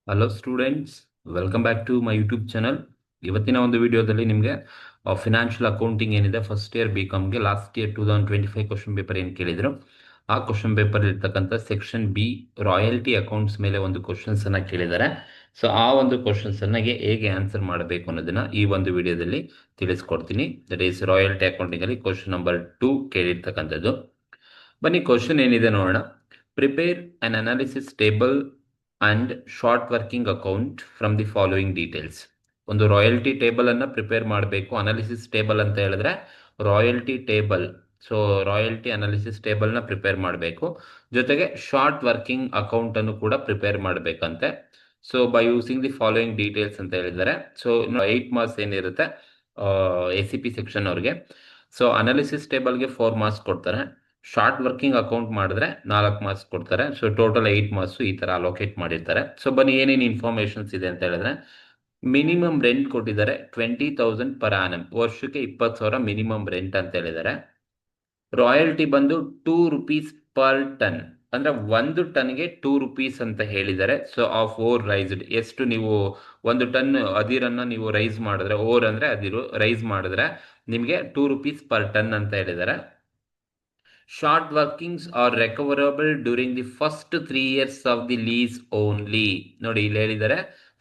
Hello students, welcome back to my YouTube channel. ಇವತ್ತಿನ ಒಂದು ವಿಡಿಯೋದಲ್ಲಿ ನಿಮಗೆ ಫಿನಾನ್ಷಿಯಲ್ ಅಕೌಂಟಿಂಗ್ ಏನಿದೆ ಫಸ್ಟ್ ಇಯರ್ BComಗೆ ಲಾಸ್ಟ್ ಇಯರ್ 2025 ಕ್ವಶನ್ ಪೇಪರ್ ಏನು ಕೇಳಿದ್ರು, ಆ ಕ್ವಶನ್ ಪೇಪರ್ ಇರ್ತಕ್ಕಂಥ ಸೆಕ್ಷನ್ ಬಿ ರಾಯಲ್ಟಿ ಅಕೌಂಟ್ಸ್ ಮೇಲೆ ಒಂದು ಕ್ವಶನ್ಸ್ ಅನ್ನ ಕೇಳಿದ್ದಾರೆ. ಸೊ ಆ ಒಂದು ಕ್ವಶನ್ಸ್ ಅನ್ನ ಹೇಗೆ ಆನ್ಸರ್ ಮಾಡಬೇಕು ಅನ್ನೋದನ್ನ ಈ ಒಂದು ವಿಡಿಯೋದಲ್ಲಿ ತಿಳಿಸ್ಕೊಡ್ತೀನಿ. ದಟ್ ಈಸ್ ರಾಯಲ್ಟಿ ಅಕೌಂಟಿಂಗ್ ಅಲ್ಲಿ ಕ್ವಶನ್ ನಂಬರ್ 2 ಕೇಳಿರ್ತಕ್ಕಂಥದ್ದು. ಬನ್ನಿ ಕ್ವಶನ್ ಏನಿದೆ ನೋಡೋಣ. Prepare an analysis table and short working account from the following details. ಒಂದು ರಾಯಲ್ಟಿ ಟೇಬಲ್ ಅನ್ನ ಪ್ರಿಪೇರ್ ಮಾಡಬೇಕು. ಅನಾಲಿಸಿಸ್ ಟೇಬಲ್ ಅಂತ ಹೇಳಿದ್ರೆ royalty table. So royalty analysis table ನ ಪ್ರಿಪೇರ್ ಮಾಡಬೇಕು, ಜೊತೆಗೆ ಶಾರ್ಟ್ ವರ್ಕಿಂಗ್ ಅಕೌಂಟ್ ಅನ್ನು ಕೂಡ ಪ್ರಿಪೇರ್ ಮಾಡಬೇಕಂತೆ. So by using the following details ಅಂತ ಹೇಳಿದ್ದಾರೆ. ಸೊ 8 ಮಾರ್ಕ್ಸ್ ಏನಿರುತ್ತೆ ACP ಸೆಕ್ಷನ್ ಅವ್ರಿಗೆ. ಸೊ ಅನಾಲಿಸಿಸ್ ಟೇಬಲ್ಗೆ 4 ಮಾರ್ಕ್ಸ್ ಕೊಡ್ತಾರೆ. ಶಾರ್ಟ್ ವರ್ಕಿಂಗ್ ಅಕೌಂಟ್ ಮಾಡಿದ್ರೆ 4 ಮಾರ್ಕ್ಸ್ ಕೊಡ್ತಾರೆ. ಸೊ ಟೋಟಲ್ 8 ಮಾರ್ಕ್ಸ್ ಈ ತರ ಅಲೋಕೇಟ್ ಮಾಡಿರ್ತಾರೆ. ಸೊ ಬನ್ನಿ ಏನೇನು ಇನ್ಫಾರ್ಮೇಶನ್ಸ್ ಇದೆ ಅಂತ ಹೇಳಿದ್ರೆ, ಮಿನಿಮಮ್ ರೆಂಟ್ ಕೊಟ್ಟಿದ್ದಾರೆ 20,000 ಪರ್ ಆನಮ್, ವರ್ಷಕ್ಕೆ 20,000 ಮಿನಿಮಮ್ ರೆಂಟ್ ಅಂತ ಹೇಳಿದ್ದಾರೆ. ರಾಯಲ್ಟಿ ಬಂದು 2 rupees ಪರ್ ಟನ್, ಅಂದ್ರೆ 1 ಟನ್ಗೆ 2 rupees ಅಂತ ಹೇಳಿದ್ದಾರೆ. ಸೊ ಆಫ್ ಓರ್ ರೈಸ್ಡ್, ಎಷ್ಟು ನೀವು 1 ಟನ್ ಅದಿರನ್ನ ನೀವು ರೈಸ್ ಮಾಡಿದ್ರೆ, ಓರ್ ಅಂದ್ರೆ ಅದಿರು ರೈಸ್ ಮಾಡಿದ್ರೆ ನಿಮಗೆ 2 rupees ಪರ್ ಟನ್ ಅಂತ ಹೇಳಿದ್ದಾರೆ. Short workings are recoverable during the first 3 years of the lease only. ನೋಡಿ ಇಲ್ಲಿ ಹೇಳಿದ್ದಾರೆ,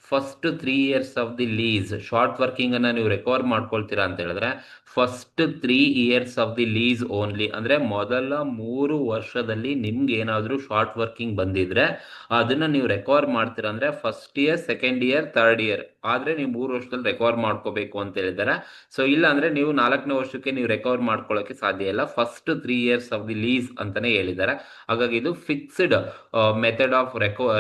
first 3 years of the lease short working ಅನ್ನ ನೀವು ರೆಕವರ್ ಮಾಡ್ಕೊಳ್ತೀರಾ ಅಂತ ಹೇಳಿದ್ರೆ first 3 years of the lease only, ಅಂದ್ರೆ ಮೊದಲ 3 ವರ್ಷದಲ್ಲಿ ನಿಮ್ಗೆ ಏನಾದ್ರೂ ಶಾರ್ಟ್ ವರ್ಕಿಂಗ್ ಬಂದಿದ್ರೆ ಅದನ್ನ ನೀವು ರೆಕವರ್ ಮಾಡ್ತೀರಾ ಅಂದ್ರೆ first year, second year, third year ಆದ್ರೆ ನೀವು 3 ವರ್ಷದಲ್ಲಿ ರೆಕವರ್ ಮಾಡ್ಕೋಬೇಕು ಅಂತ ಹೇಳಿದ್ದಾರೆ. ಸೊ ಇಲ್ಲ ಅಂದ್ರೆ ನೀವು 4ನೇ ವರ್ಷಕ್ಕೆ ನೀವು ರೆಕವರ್ ಮಾಡ್ಕೊಳ್ಳೋಕೆ ಸಾಧ್ಯ ಇಲ್ಲ. First 3 years of the lease ಅಂತಾನೆ ಹೇಳಿದ್ದಾರೆ. ಹಾಗಾಗಿ ಇದು fixed method of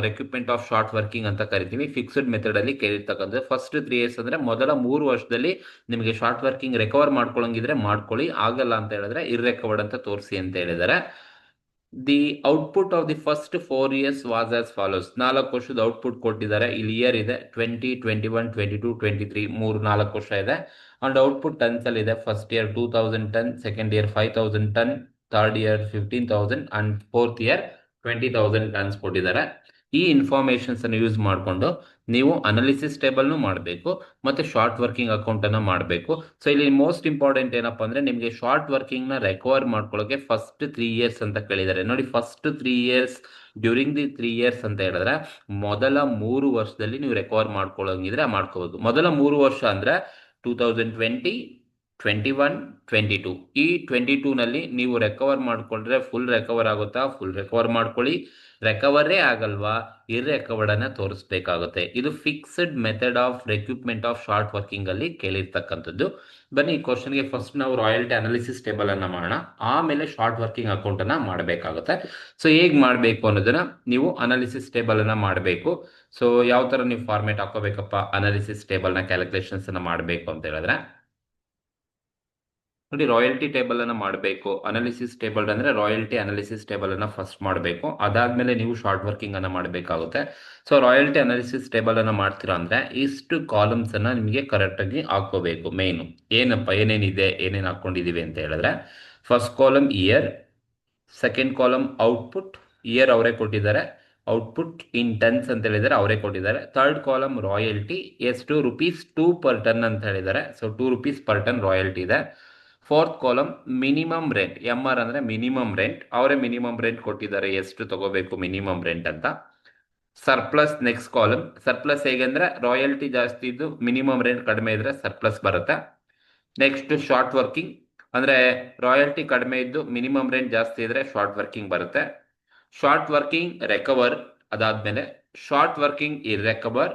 recruitment of short working ಅಂತ ಕರಿತೀವಿ. ಫಿಕ್ಸ್ಡ್ ಮೆಥಡ್ ಅಲ್ಲಿ ಕೇಳಿರ್ತಕ್ಕಂಥ ಫಸ್ಟ್ 3 years ಅಂದ್ರೆ ಮೊದಲ 3 ವರ್ಷದಲ್ಲಿ ನಿಮಗೆ ಶಾರ್ಟ್ ವರ್ಕಿಂಗ್ ರೆಕವರ್ ಮಾಡ್ಕೊಳ್ಳಂಗಿದ್ರೆ ಮಾಡ್ಕೊಳ್ಳಿ, ಆಗಲ್ಲ ಅಂತ ಹೇಳಿದ್ರೆ ಇರ್ರೆಕವರ್ಡ್ ಅಂತ ತೋರಿಸಿ ಅಂತ ಹೇಳಿದ್ದಾರೆ. The output of the first 4 years was as follows. 4 ವರ್ಷದ ಔಟ್ಪುಟ್ ಕೊಟ್ಟಿದ್ದಾರೆ. ಇಲ್ಲಿ ಇಯರ್ ಇದೆ 20, 21, 22, 23, 4 ವರ್ಷ ಇದೆ. ಅಂಡ್ ಔಟ್ಪುಟ್ ಟನ್ಸ್ ಅಲ್ಲಿ ಇದೆ. First year 2000 ton, second year 5000 ton, third year 15,000 and fourth year 20,000 tons ಕೊಟ್ಟಿದ್ದಾರೆ. ಈ ಇನ್ಫಾರ್ಮೇಶನ್ಸ್ ಅನ್ನು ಯೂಸ್ ಮಾಡಿಕೊಂಡು ನೀವು ಅನಾಲಿಸಿಸ್ ಟೇಬಲ್ನು ಮಾಡಬೇಕು ಮತ್ತೆ ಶಾರ್ಟ್ ವರ್ಕಿಂಗ್ ಅಕೌಂಟ್ ಅನ್ನ ಮಾಡಬೇಕು. ಸೊ ಇಲ್ಲಿ ಮೋಸ್ಟ್ ಇಂಪಾರ್ಟೆಂಟ್ ಏನಪ್ಪಾ ಅಂದ್ರೆ ನಿಮಗೆ ಶಾರ್ಟ್ ವರ್ಕಿಂಗ್ ನ ರೆಕವರ್ ಮಾಡ್ಕೊಳ್ಳೋಕೆ ಫಸ್ಟ್ 3 years ಅಂತ ಕೇಳಿದ್ದಾರೆ. ನೋಡಿ first 3 years, during the 3 years ಅಂತ ಹೇಳಿದ್ರೆ ಮೊದಲ 3 ವರ್ಷದಲ್ಲಿ ನೀವು ರೆಕವರ್ ಮಾಡ್ಕೊಳ್ಳೋಂಗಿದ್ರೆ ಮಾಡ್ಕೋಬಹುದು. ಮೊದಲ 3 ವರ್ಷ ಅಂದ್ರೆ 2020, 21, 22. ಈ 22 ನಲ್ಲಿ ನೀವು ರೆಕವರ್ ಮಾಡ್ಕೊಂಡ್ರೆ ಫುಲ್ ರೆಕವರ್ ಆಗುತ್ತಾ? ಫುಲ್ ರೆಕವರ್ ಮಾಡ್ಕೊಳ್ಳಿ. ರೆಕವರೇ ಆಗಲ್ವಾ? ಇರ್ರೆಕವರ್ಡ್ ಅನ್ನ ತೋರಿಸಬೇಕಾಗುತ್ತೆ. ಇದು fixed method of recruitment of short working ಅಲ್ಲಿ ಕೇಳಿರ್ತಕ್ಕಂಥದ್ದು. ಬನ್ನಿ ಈ ಕ್ವಶನ್ಗೆ ಫಸ್ಟ್ ನಾವು ರಾಯಲ್ಟಿ ಅನಾಲಿಸಿಸ್ ಟೇಬಲ್ ಅನ್ನ ಮಾಡೋಣ, ಆಮೇಲೆ ಶಾರ್ಟ್ ವರ್ಕಿಂಗ್ ಅಕೌಂಟ್ ಅನ್ನ ಮಾಡಬೇಕಾಗುತ್ತೆ. ಸೊ ಹೇಗ್ ಮಾಡಬೇಕು ಅನ್ನೋದನ್ನ ನೀವು ಅನಾಲಿಸಿಸ್ ಟೇಬಲ್ ಅನ್ನ ಮಾಡಬೇಕು. ಸೊ ಯಾವ ತರ ನೀವು ಫಾರ್ಮೇಟ್ ಹಾಕೋಬೇಕಪ್ಪ ಅನಾಲಿಸಿಸ್ ಟೇಬಲ್ ನ ಕ್ಯಾಲ್ಕುಲೇಷನ್ಸ್ ಅನ್ನ ಮಾಡಬೇಕು ಅಂತ ಹೇಳಿದ್ರೆ, ನೋಡಿ ರಾಯಲ್ಟಿ ಟೇಬಲ್ ಅನ್ನ ಮಾಡಬೇಕು. ಅನಾಲಿಸಿಸ್ ಟೇಬಲ್ ಅಂದ್ರೆ ರಾಯಲ್ಟಿ ಅನಾಲಿಸಿಸ್ ಟೇಬಲ್ ಅನ್ನ ಫಸ್ಟ್ ಮಾಡಬೇಕು, ಅದಾದ್ಮೇಲೆ ನೀವು ಶಾರ್ಟ್ ವರ್ಕಿಂಗ್ ಅನ್ನ ಮಾಡಬೇಕಾಗುತ್ತೆ. ಸೊ ರಾಯಲ್ಟಿ ಅನಾಲಿಸಿಸ್ ಟೇಬಲ್ ಅನ್ನ ಮಾಡ್ತೀರಾ ಅಂದ್ರೆ ಇಷ್ಟು ಕಾಲಮ್ಸ್ ಅನ್ನ ನಿಮಗೆ ಕರೆಕ್ಟ್ ಆಗಿ ಹಾಕೋಬೇಕು. ಮೇನ್ ಏನಪ್ಪ ಏನೇನಿದೆ, ಏನೇನು ಹಾಕೊಂಡಿದೀವಿ ಅಂತ ಹೇಳಿದ್ರೆ, first column year, second column output, year ಅವರೇ ಕೊಟ್ಟಿದ್ದಾರೆ, ಔಟ್ಪುಟ್ ಇನ್ ಟನ್ಸ್ ಅಂತ ಹೇಳಿದ್ದಾರೆ ಅವರೇ ಕೊಟ್ಟಿದ್ದಾರೆ. ಥರ್ಡ್ ಕಾಲಮ್ ರಾಯಲ್ಟಿ, ಎಷ್ಟು ₹2 ಪರ್ ಟನ್ ಅಂತ ಹೇಳಿದ್ದಾರೆ. So 2 rupees per ton royalty ಇದೆ. Fourth column minimum rent, MR ಅಂದ್ರೆ ಮಿನಿಮಮ್ ರೆಂಟ್, ಅವರೇ ಮಿನಿಮಮ್ ರೆಂಟ್ ಕೊಟ್ಟಿದ್ದಾರೆ, ಎಷ್ಟು ತಗೋಬೇಕು ಮಿನಿಮಮ್ ರೆಂಟ್ ಅಂತ. ಸರ್ಪ್ಲಸ್ ನೆಕ್ಸ್ಟ್ ಕಾಲಮ್, ಸರ್ಪ್ಲಸ್ ಹೇಗೆಂದ್ರೆ ರಾಯಲ್ಟಿ ಜಾಸ್ತಿ ಇದ್ದು ಮಿನಿಮಮ್ ರೆಂಟ್ ಕಡಿಮೆ ಇದ್ರೆ ಸರ್ಪ್ಲಸ್ ಬರುತ್ತೆ. ನೆಕ್ಸ್ಟ್ ಶಾರ್ಟ್ ವರ್ಕಿಂಗ್, ಅಂದ್ರೆ ರಾಯಲ್ಟಿ ಕಡಿಮೆ ಇದ್ದು ಮಿನಿಮಮ್ ರೆಂಟ್ ಜಾಸ್ತಿ ಇದ್ರೆ ಶಾರ್ಟ್ ವರ್ಕಿಂಗ್ ಬರುತ್ತೆ. ಶಾರ್ಟ್ ವರ್ಕಿಂಗ್ ರೆಕವರ್, ಅದಾದ್ಮೇಲೆ short working irrecover,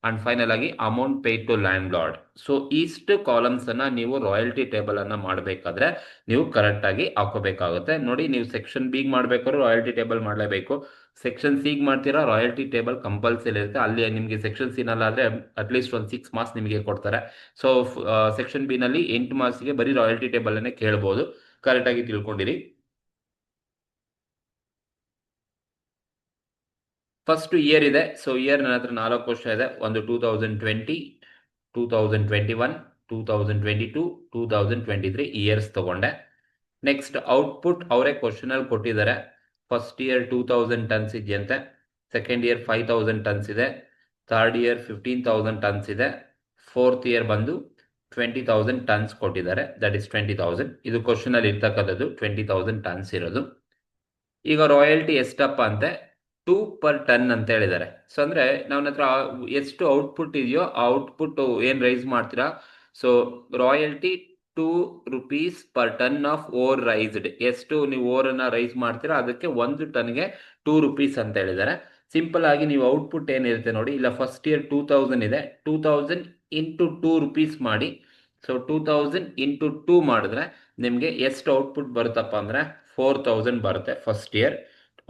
and final ಆಗಿ amount paid to land lord. So ಇಷ್ಟು ಕಾಲಮ್ಸ್ ಅನ್ನ ನೀವು ರಾಯಲ್ಟಿ ಟೇಬಲ್ ಅನ್ನ ಮಾಡಬೇಕಾದ್ರೆ ನೀವು ಕರೆಕ್ಟ್ ಆಗಿ ಹಾಕೋಬೇಕಾಗುತ್ತೆ. ನೋಡಿ ನೀವು ಸೆಕ್ಷನ್ ಬಿ ಮಾಡ್ಬೇಕಾದ್ರೂ ರಾಯಲ್ಟಿ ಟೇಬಲ್ ಮಾಡಲೇಬೇಕು. ಸೆಕ್ಷನ್ ಸಿ ಮಾಡ್ತೀರಾ ರಾಯಲ್ಟಿ ಟೇಬಲ್ ಕಂಪಲ್ಸರಿ ಇರುತ್ತೆ. ಅಲ್ಲಿ ನಿಮಗೆ ಸೆಕ್ಷನ್ ಸಿ ನಲ್ಲಿ ಆದ್ರೆ ಅಟ್ಲೀಸ್ಟ್ ಒಂದು 6 ಮಾರ್ಕ್ಸ್ ನಿಮಗೆ ಕೊಡ್ತಾರೆ. ಸೊ ಸೆಕ್ಷನ್ ಬಿ ನಲ್ಲಿ 8 ಮಾರ್ಕ್ಸ್ಗೆ ಬರೀ ರಾಯಲ್ಟಿ ಟೇಬಲ್ ಅನ್ನೇ ಕೇಳಬಹುದು. ಕರೆಕ್ಟ್ ಆಗಿ ತಿಳ್ಕೊಂಡಿರಿ. ಫಸ್ಟ್ ಇಯರ್ ಇದೆ. ಸೊ ಇಯರ್ ನನ್ನ ಹತ್ರ 4 ವರ್ಷ ಇದೆ. ಒಂದು 2020, 2021, 2022, 2023 ಇಯರ್ಸ್ ತಗೊಂಡೆ. ನೆಕ್ಸ್ಟ್ ಔಟ್ಪುಟ್ ಅವರೇ ಕ್ವಶನ್ ಅಲ್ಲಿ ಕೊಟ್ಟಿದ್ದಾರೆ. ಫಸ್ಟ್ ಇಯರ್ 2000 ಟನ್ಸ್ ಇದೆಯಂತೆ, ಸೆಕೆಂಡ್ ಇಯರ್ 5000 ಟನ್ಸ್ ಇದೆ, ಥರ್ಡ್ ಇಯರ್ 15,000 ಟನ್ಸ್ ಇದೆ. ಫೋರ್ತ್ ಇಯರ್ ಬಂದು 20,000 ಟನ್ಸ್ ಕೊಟ್ಟಿದ್ದಾರೆ, ದಟ್ ಇಸ್ 20,000. ಇದು ಕ್ವಶನ್ ಅಲ್ಲಿ ಇರ್ತಕ್ಕಂಥದ್ದು 20,000 ಟನ್ಸ್ ಇರೋದು. ಈಗ ರಾಯಲ್ಟಿ ಎಷ್ಟಪ್ಪ ಅಂತೆ 2 ಪರ್ ಟನ್ ಅಂತ ಹೇಳಿದ್ದಾರೆ. ಸೊ ಅಂದ್ರೆ ನನ್ನ ಹತ್ರ ಎಷ್ಟು ಔಟ್ಪುಟ್ ಇದೆಯೋ ಆ ಔಟ್ಪುಟ್ ಏನ್ ರೈಸ್ ಮಾಡ್ತೀರಾ, so royalty 2 rupees per ton of or raised. ಎಷ್ಟು ನೀವು ಓರ್ ಅನ್ನ ರೈಸ್ ಮಾಡ್ತೀರಾ ಅದಕ್ಕೆ 1 ಟನ್ಗೆ 2 rupees ಅಂತ ಹೇಳಿದ್ದಾರೆ. ಸಿಂಪಲ್ ಆಗಿ ನೀವು ಔಟ್ಪುಟ್ ಏನಿರುತ್ತೆ ನೋಡಿ, ಇಲ್ಲ ಫಸ್ಟ್ ಇಯರ್ 2,000 ಇದೆ, 2,000 ಇಂಟು 2 rupees ಮಾಡಿ. ಸೊ 2,000 ಇಂಟು 2 ಮಾಡಿದ್ರೆ ನಿಮಗೆ ಎಷ್ಟು ಔಟ್ಪುಟ್ ಬರುತ್ತಪ್ಪ ಅಂದರೆ 4,000 ಬರುತ್ತೆ first year.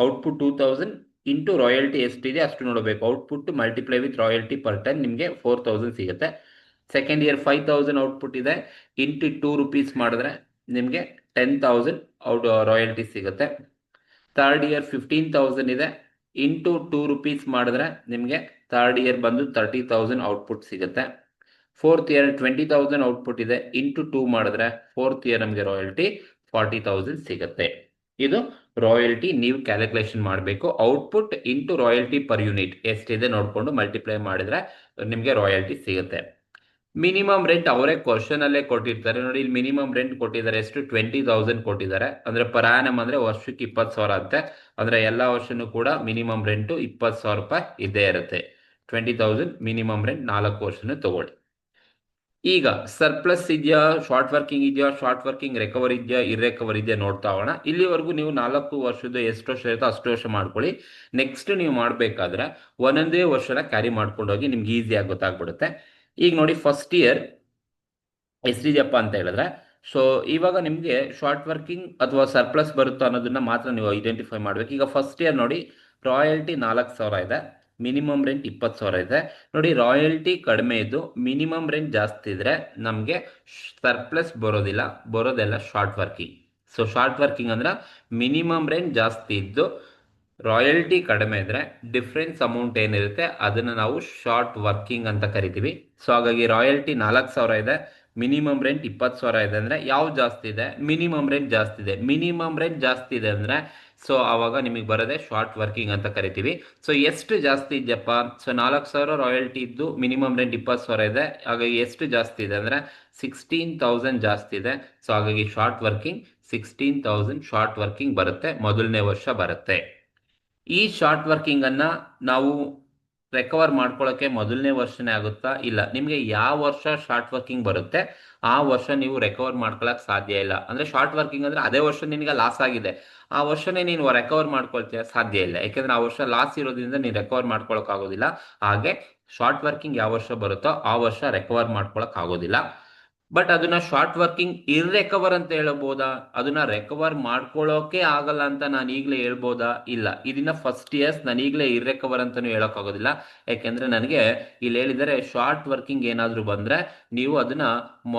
Output 2,000 into royalty ಎಷ್ಟಿದೆ ಅಷ್ಟು ನೋಡಬೇಕು. Output multiply with royalty per ton ನಿಮಗೆ 4,000 ಸಿಗುತ್ತೆ. ಸೆಕೆಂಡ್ ಇಯರ್ 5,000 ಔಟ್ಪುಟ್ ಇದೆ, ಇಂಟು 2 rupees ಮಾಡಿದ್ರೆ ನಿಮಗೆ 10,000 ರಾಯಲ್ಟಿ ಸಿಗುತ್ತೆ. ಥರ್ಡ್ ಇಯರ್ 15,000 ಇದೆ, ಇಂಟು 2 rupees ಮಾಡಿದ್ರೆ ನಿಮಗೆ ಥರ್ಡ್ ಇಯರ್ ಬಂದು 30,000 ಔಟ್ಪುಟ್ ಸಿಗುತ್ತೆ. ಫೋರ್ತ್ ಇಯರ್ 20,000 ಔಟ್ಪುಟ್ ಇದೆ, ಇಂಟು 2 ಮಾಡಿದ್ರೆ ಫೋರ್ತ್ ಇಯರ್ ನಮಗೆ ರಾಯಲ್ಟಿ 40,000 ಸಿಗುತ್ತೆ. ಇದು ರಾಯಲ್ಟಿ ನೀವು ಕ್ಯಾಲ್ಕುಲೇಷನ್ ಮಾಡಬೇಕು. Output into royalty per unit ಎಷ್ಟಿದೆ ನೋಡಿಕೊಂಡು ಮಲ್ಟಿಪ್ಲೈ ಮಾಡಿದ್ರೆ ನಿಮಗೆ ರಾಯಲ್ಟಿ ಸಿಗುತ್ತೆ. ಮಿನಿಮಮ್ ರೆಂಟ್ ಅವರೇ ಕ್ವಶನ್ ಅಲ್ಲೇ ಕೊಟ್ಟಿರ್ತಾರೆ ನೋಡಿ. ಇಲ್ಲಿ ಮಿನಿಮಮ್ ರೆಂಟ್ ಕೊಟ್ಟಿದ್ದಾರೆ ಎಷ್ಟು 20,000 ಕೊಟ್ಟಿದ್ದಾರೆ. ಅಂದ್ರೆ ಪರ್ ಆನಮ್ ಅಂದ್ರೆ ವರ್ಷಕ್ಕೆ 20,000 ಅಂತೆ. ಅಂದ್ರೆ ಎಲ್ಲ ವರ್ಷನೂ ಕೂಡ ಮಿನಿಮಮ್ ರೆಂಟು 20,000 ರೂಪಾಯಿ ಇದ್ದೇ ಇರುತ್ತೆ. 20,000 ಮಿನಿಮಮ್ ರೆಂಟ್ 4 ವರ್ಷನೂ ತಗೊಳ್ಳಿ. ಈಗ ಸರ್ಪ್ಲಸ್ ಇದೆಯಾ, ಶಾರ್ಟ್ ವರ್ಕಿಂಗ್ ಇದೆಯಾ, ಶಾರ್ಟ್ ವರ್ಕಿಂಗ್ ರಿಕವರ್ ಇದೆಯಾ, ಇರ್ರಿಕವರ್ ಇದೆಯಾ ನೋಡ್ತಾ ಹೋಗೋಣ. ಇಲ್ಲಿವರೆಗೂ ನೀವು 4 ವರ್ಷದ ಎಷ್ಟು ವರ್ಷ ಇರುತ್ತೋ ಅಷ್ಟು ವರ್ಷ ಮಾಡ್ಕೊಳ್ಳಿ. ನೆಕ್ಸ್ಟ್ ನೀವು ಮಾಡಬೇಕಾದ್ರೆ ಒಂದೊಂದೇ ವರ್ಷನ ಕ್ಯಾರಿ ಮಾಡ್ಕೊಂಡೋಗಿ ನಿಮ್ಗೆ ಈಸಿಯಾಗಿ ಗೊತ್ತಾಗ್ಬಿಡುತ್ತೆ. ಈಗ ನೋಡಿ ಫಸ್ಟ್ ಇಯರ್ ಎಷ್ಟಿದೆಯಪ್ಪ ಅಂತ ಹೇಳಿದ್ರೆ, ಸೊ ಇವಾಗ ನಿಮಗೆ ಶಾರ್ಟ್ ವರ್ಕಿಂಗ್ ಅಥವಾ ಸರ್ಪ್ಲಸ್ ಬರುತ್ತೋ ಅನ್ನೋದನ್ನ ಮಾತ್ರ ನೀವು ಐಡೆಂಟಿಫೈ ಮಾಡಬೇಕು. ಈಗ ಫಸ್ಟ್ ಇಯರ್ ನೋಡಿ ರಾಯಲ್ಟಿ 4,000 ಇದೆ, ಮಿನಿಮಮ್ ರೆಂಟ್ 20,000 ಇದೆ. ನೋಡಿ ರಾಯಲ್ಟಿ ಕಡಿಮೆ ಇದ್ದು ಮಿನಿಮಮ್ ರೆಂಟ್ ಜಾಸ್ತಿ ಇದ್ರೆ ನಮಗೆ ಸರ್ಪ್ಲಸ್ ಬರೋದಿಲ್ಲ, ಬರೋದೆಲ್ಲ short working. So short working ಅಂದ್ರೆ ಮಿನಿಮಮ್ ರೆಂಟ್ ಜಾಸ್ತಿ ಇದ್ದು ರಾಯಲ್ಟಿ ಕಡಿಮೆ ಇದ್ರೆ ಡಿಫ್ರೆನ್ಸ್ ಅಮೌಂಟ್ ಏನಿರುತ್ತೆ ಅದನ್ನು ನಾವು ಶಾರ್ಟ್ ವರ್ಕಿಂಗ್ ಅಂತ ಕರಿತೀವಿ. ಸೊ ಹಾಗಾಗಿ ರಾಯಲ್ಟಿ 4,000 ಇದೆ, ಮಿನಿಮಮ್ ರೆಂಟ್ 20,000 ಇದೆ ಅಂದ್ರೆ ಯಾವ್ದು ಜಾಸ್ತಿ ಇದೆ, ಮಿನಿಮಮ್ ರೆಂಟ್ ಜಾಸ್ತಿ ಇದೆ. ಮಿನಿಮಮ್ ರೆಂಟ್ ಜಾಸ್ತಿ ಇದೆ ಅಂದ್ರೆ ಸೊ ಆವಾಗ ನಿಮಗೆ ಬರೋದೇ ಶಾರ್ಟ್ ವರ್ಕಿಂಗ್ ಅಂತ ಕರಿತೀವಿ. ಸೊ ಎಷ್ಟು ಜಾಸ್ತಿ ಇದೆಯಪ್ಪ, ಸೊ 4,000 ರಾಯಲ್ಟಿ ಇದ್ದು ಮಿನಿಮಮ್ ರೆಂಟ್ 20,000 ಇದೆ, ಹಾಗಾಗಿ ಎಷ್ಟು ಜಾಸ್ತಿ ಇದೆ ಅಂದ್ರೆ 16,000 ಜಾಸ್ತಿ ಇದೆ. ಸೊ ಹಾಗಾಗಿ ಶಾರ್ಟ್ ವರ್ಕಿಂಗ್ 16,000 ಶಾರ್ಟ್ ವರ್ಕಿಂಗ್ ಬರುತ್ತೆ, ಮೊದಲನೇ ವರ್ಷ ಬರುತ್ತೆ. ಈ ಶಾರ್ಟ್ ವರ್ಕಿಂಗ್ ಅನ್ನ ನಾವು ರಿಕವರ್ ಮಾಡ್ಕೊಳ್ಳೋಕೆ ಮೊದಲನೇ ವರ್ಷನೇ ಆಗುತ್ತಾ, ಇಲ್ಲ ನಿಮಗೆ ಯಾವ ವರ್ಷ ಶಾರ್ಟ್ ವರ್ಕಿಂಗ್ ಬರುತ್ತೆ ಆ ವರ್ಷ ನೀವು ರಿಕವರ್ ಮಾಡ್ಕೊಳಕ್ ಸಾಧ್ಯ ಇಲ್ಲ. ಅಂದ್ರೆ ಶಾರ್ಟ್ ವರ್ಕಿಂಗ್ ಅಂದ್ರೆ ಅದೇ ವರ್ಷ ನಿನಗೆ ಲಾಸ್ ಆಗಿದೆ, ಆ ವರ್ಷನೇ ನೀನು ರಿಕವರ್ ಮಾಡ್ಕೊಳ್ತೀಯ ಸಾಧ್ಯ ಇಲ್ಲ, ಯಾಕೆಂದ್ರೆ ಆ ವರ್ಷ ಲಾಸ್ ಇರೋದ್ರಿಂದ ನೀನು ರಿಕವರ್ ಮಾಡ್ಕೊಳಕ್ ಆಗೋದಿಲ್ಲ. ಹಾಗೆ ಶಾರ್ಟ್ ವರ್ಕಿಂಗ್ ಯಾವ ವರ್ಷ ಬರುತ್ತೋ ಆ ವರ್ಷ ರಿಕವರ್ ಮಾಡ್ಕೊಳಕ್ ಆಗೋದಿಲ್ಲ. ಬಟ್ ಅದನ್ನ ಶಾರ್ಟ್ ವರ್ಕಿಂಗ್ ಇರ್ರೆಕವರ್ ಅಂತ ಹೇಳ್ಬೋದಾ, ಅದನ್ನ ರಿಕವರ್ ಮಾಡ್ಕೊಳ್ಳೋಕೆ ಆಗಲ್ಲ ಅಂತ ನಾನು ಈಗಲೇ ಹೇಳ್ಬೋದಾ, ಇಲ್ಲ. ಇದನ್ನ ಫಸ್ಟ್ ಇಯರ್ಸ್ ನಾನು ಈಗಲೇ ಇರ್ರೆಕವರ್ ಅಂತಾನು ಹೇಳಕ್ ಆಗೋದಿಲ್ಲ. ಯಾಕೆಂದ್ರೆ ನನಗೆ ಇಲ್ಲಿ ಹೇಳಿದರೆ ಶಾರ್ಟ್ ವರ್ಕಿಂಗ್ ಏನಾದ್ರು ಬಂದ್ರೆ ನೀವು ಅದನ್ನ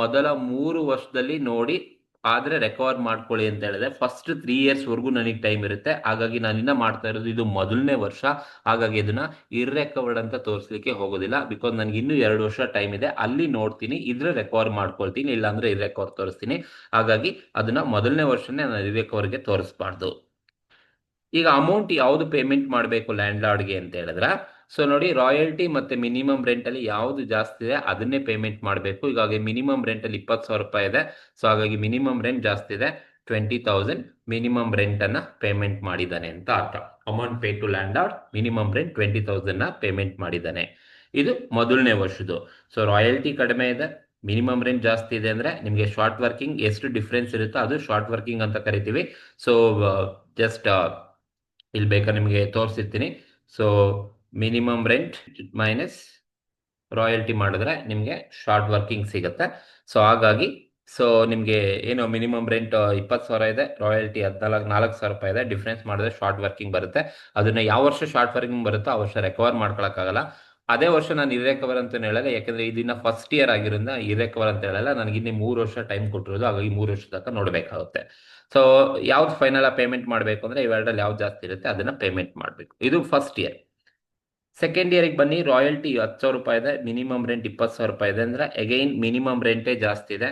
ಮೊದಲ 3 ವರ್ಷದಲ್ಲಿ ನೋಡಿ ಆದ್ರೆ ರಿಕವರ್ ಮಾಡ್ಕೊಳ್ಳಿ ಅಂತ ಹೇಳಿದೆ. ಫಸ್ಟ್ 3 years ವರೆಗೂ ನನಗೆ ಟೈಮ್ ಇರುತ್ತೆ, ಹಾಗಾಗಿ ನಾನು ಇನ್ನ ಮಾಡ್ತಾ ಇರೋದು ಇದು ಮೊದಲನೇ ವರ್ಷ. ಹಾಗಾಗಿ ಇದನ್ನ ಇರ್ರೆಕವರ್ಡ್ ಅಂತ ತೋರಿಸ್ಲಿಕ್ಕೆ ಹೋಗೋದಿಲ್ಲ, ಬಿಕಾಸ್ ನನಗೆ ಇನ್ನೂ 2 ವರ್ಷ ಟೈಮ್ ಇದೆ. ಅಲ್ಲಿ ನೋಡ್ತೀನಿ, ಇದ್ರೆ ರಿಕವರ್ ಮಾಡ್ಕೊಳ್ತೀನಿ, ಇಲ್ಲಾಂದ್ರೆ ಇರ್ರೆಕವರ್ ತೋರಿಸ್ತೀನಿ. ಹಾಗಾಗಿ ಅದನ್ನ ಮೊದಲನೇ ವರ್ಷನೇ ನಾನು ಇರ್ರೆಕವರ್ಗೆ ತೋರಿಸ್ಬಾರ್ದು. ಈಗ ಅಮೌಂಟ್ ಯಾವ್ದು ಪೇಮೆಂಟ್ ಮಾಡಬೇಕು ಲ್ಯಾಂಡ್ ಲಾರ್ಡ್ಗೆ ಅಂತ ಹೇಳಿದ್ರೆ, ಸೊ ನೋಡಿ ರಾಯಲ್ಟಿ ಮತ್ತೆ ಮಿನಿಮಮ್ ರೆಂಟ್ ಅಲ್ಲಿ ಯಾವ್ದು ಜಾಸ್ತಿ ಇದೆ ಅದನ್ನೇ ಪೇಮೆಂಟ್ ಮಾಡಬೇಕು. ಹೀಗಾಗಿ ಮಿನಿಮಮ್ ರೆಂಟ್ ಅಲ್ಲಿ 20,000 ರೂಪಾಯಿ ಇದೆ, ಸೊ ಹಾಗಾಗಿ ಮಿನಿಮಮ್ ರೆಂಟ್ ಜಾಸ್ತಿ ಇದೆ, 20,000 ಮಿನಿಮಮ್ ರೆಂಟ್ ಅನ್ನ ಪೇಮೆಂಟ್ ಮಾಡಿದ್ದಾನೆ ಅಂತ ಅರ್ಥ. Amount pay to landlord minimum rent 20,000 ನ ಪೇಮೆಂಟ್ ಮಾಡಿದ್ದಾನೆ. ಇದು ಮೊದಲನೇ ವರ್ಷದ್ದು. ಸೊ ರಾಯಲ್ಟಿ ಕಡಿಮೆ ಇದೆ, ಮಿನಿಮಮ್ ರೆಂಟ್ ಜಾಸ್ತಿ ಇದೆ ಅಂದ್ರೆ ನಿಮಗೆ ಶಾರ್ಟ್ ವರ್ಕಿಂಗ್ ಎಷ್ಟು ಡಿಫ್ರೆನ್ಸ್ ಇರುತ್ತೋ ಅದು ಶಾರ್ಟ್ ವರ್ಕಿಂಗ್ ಅಂತ ಕರಿತೀವಿ. ಸೊ ಜಸ್ಟ್ ಇಲ್ಲಿ ಬೇಕಾದ್ರೆ ನಿಮಗೆ ತೋರಿಸಿರ್ತೀನಿ. So minimum rent minus royalty ಮಾಡಿದ್ರೆ ನಿಮಗೆ ಶಾರ್ಟ್ ವರ್ಕಿಂಗ್ ಸಿಗುತ್ತೆ. ಸೊ ಹಾಗಾಗಿ ಸೊ ನಿಮಗೆ ಏನು ಮಿನಿಮಮ್ ರೆಂಟ್ 20,000 ಇದೆ, ರಾಯಲ್ಟಿ 4,000 ರೂಪಾಯಿ ಇದೆ, ಡಿಫ್ರೆನ್ಸ್ ಮಾಡಿದ್ರೆ ಶಾರ್ಟ್ ವರ್ಕಿಂಗ್ ಬರುತ್ತೆ. ಅದನ್ನ ಯಾವ ವರ್ಷ ಶಾರ್ಟ್ ವರ್ಕಿಂಗ್ ಬರುತ್ತೋ ಆ ವರ್ಷ ರಿಕವರ್ ಮಾಡ್ಕೊಳಕ್ಕಾಗಲ್ಲ. ಅದೇ ವರ್ಷ ನಾನು ಇರ್ರೆಕವರ್ ಅಂತ ಹೇಳಲ್ಲ, ಯಾಕಂದ್ರೆ ಇದನ್ನ ಫಸ್ಟ್ ಇಯರ್ ಆಗಿರೋದ್ರಿಂದ ಇರ್ರೆಕವರ್ ಅಂತ ಹೇಳಲ್ಲ. ನನಗೆ ಇನ್ನೇ 3 ವರ್ಷ ಟೈಮ್ ಕೊಟ್ಟಿರೋದು, ಹಾಗಾಗಿ 3 ವರ್ಷ ತನಕ ನೋಡಬೇಕಾಗುತ್ತೆ. ಸೊ ಯಾವ್ದು ಫೈನಲ್ ಪೇಮೆಂಟ್ ಮಾಡಬೇಕು ಅಂದ್ರೆ ಇವೆರಡಲ್ಲಿ ಯಾವ್ದು ಜಾಸ್ತಿ ಇರುತ್ತೆ ಅದನ್ನ ಪೇಮೆಂಟ್ ಮಾಡಬೇಕು. ಇದು ಫಸ್ಟ್ ಇಯರ್. ಸೆಕೆಂಡ್ ಇಯರ್ಗೆ ಬನ್ನಿ, ರಾಯಲ್ಟಿ 10,000 ರೂಪಾಯಿ ಇದೆ, ಮಿನಿಮಮ್ ರೆಂಟ್ 20,000 ರೂಪಾಯಿ ಇದೆ. ಅಂದ್ರೆ ಅಗೈನ್ ಮಿನಿಮಮ್ ರೆಂಟೇ ಜಾಸ್ತಿ ಇದೆ.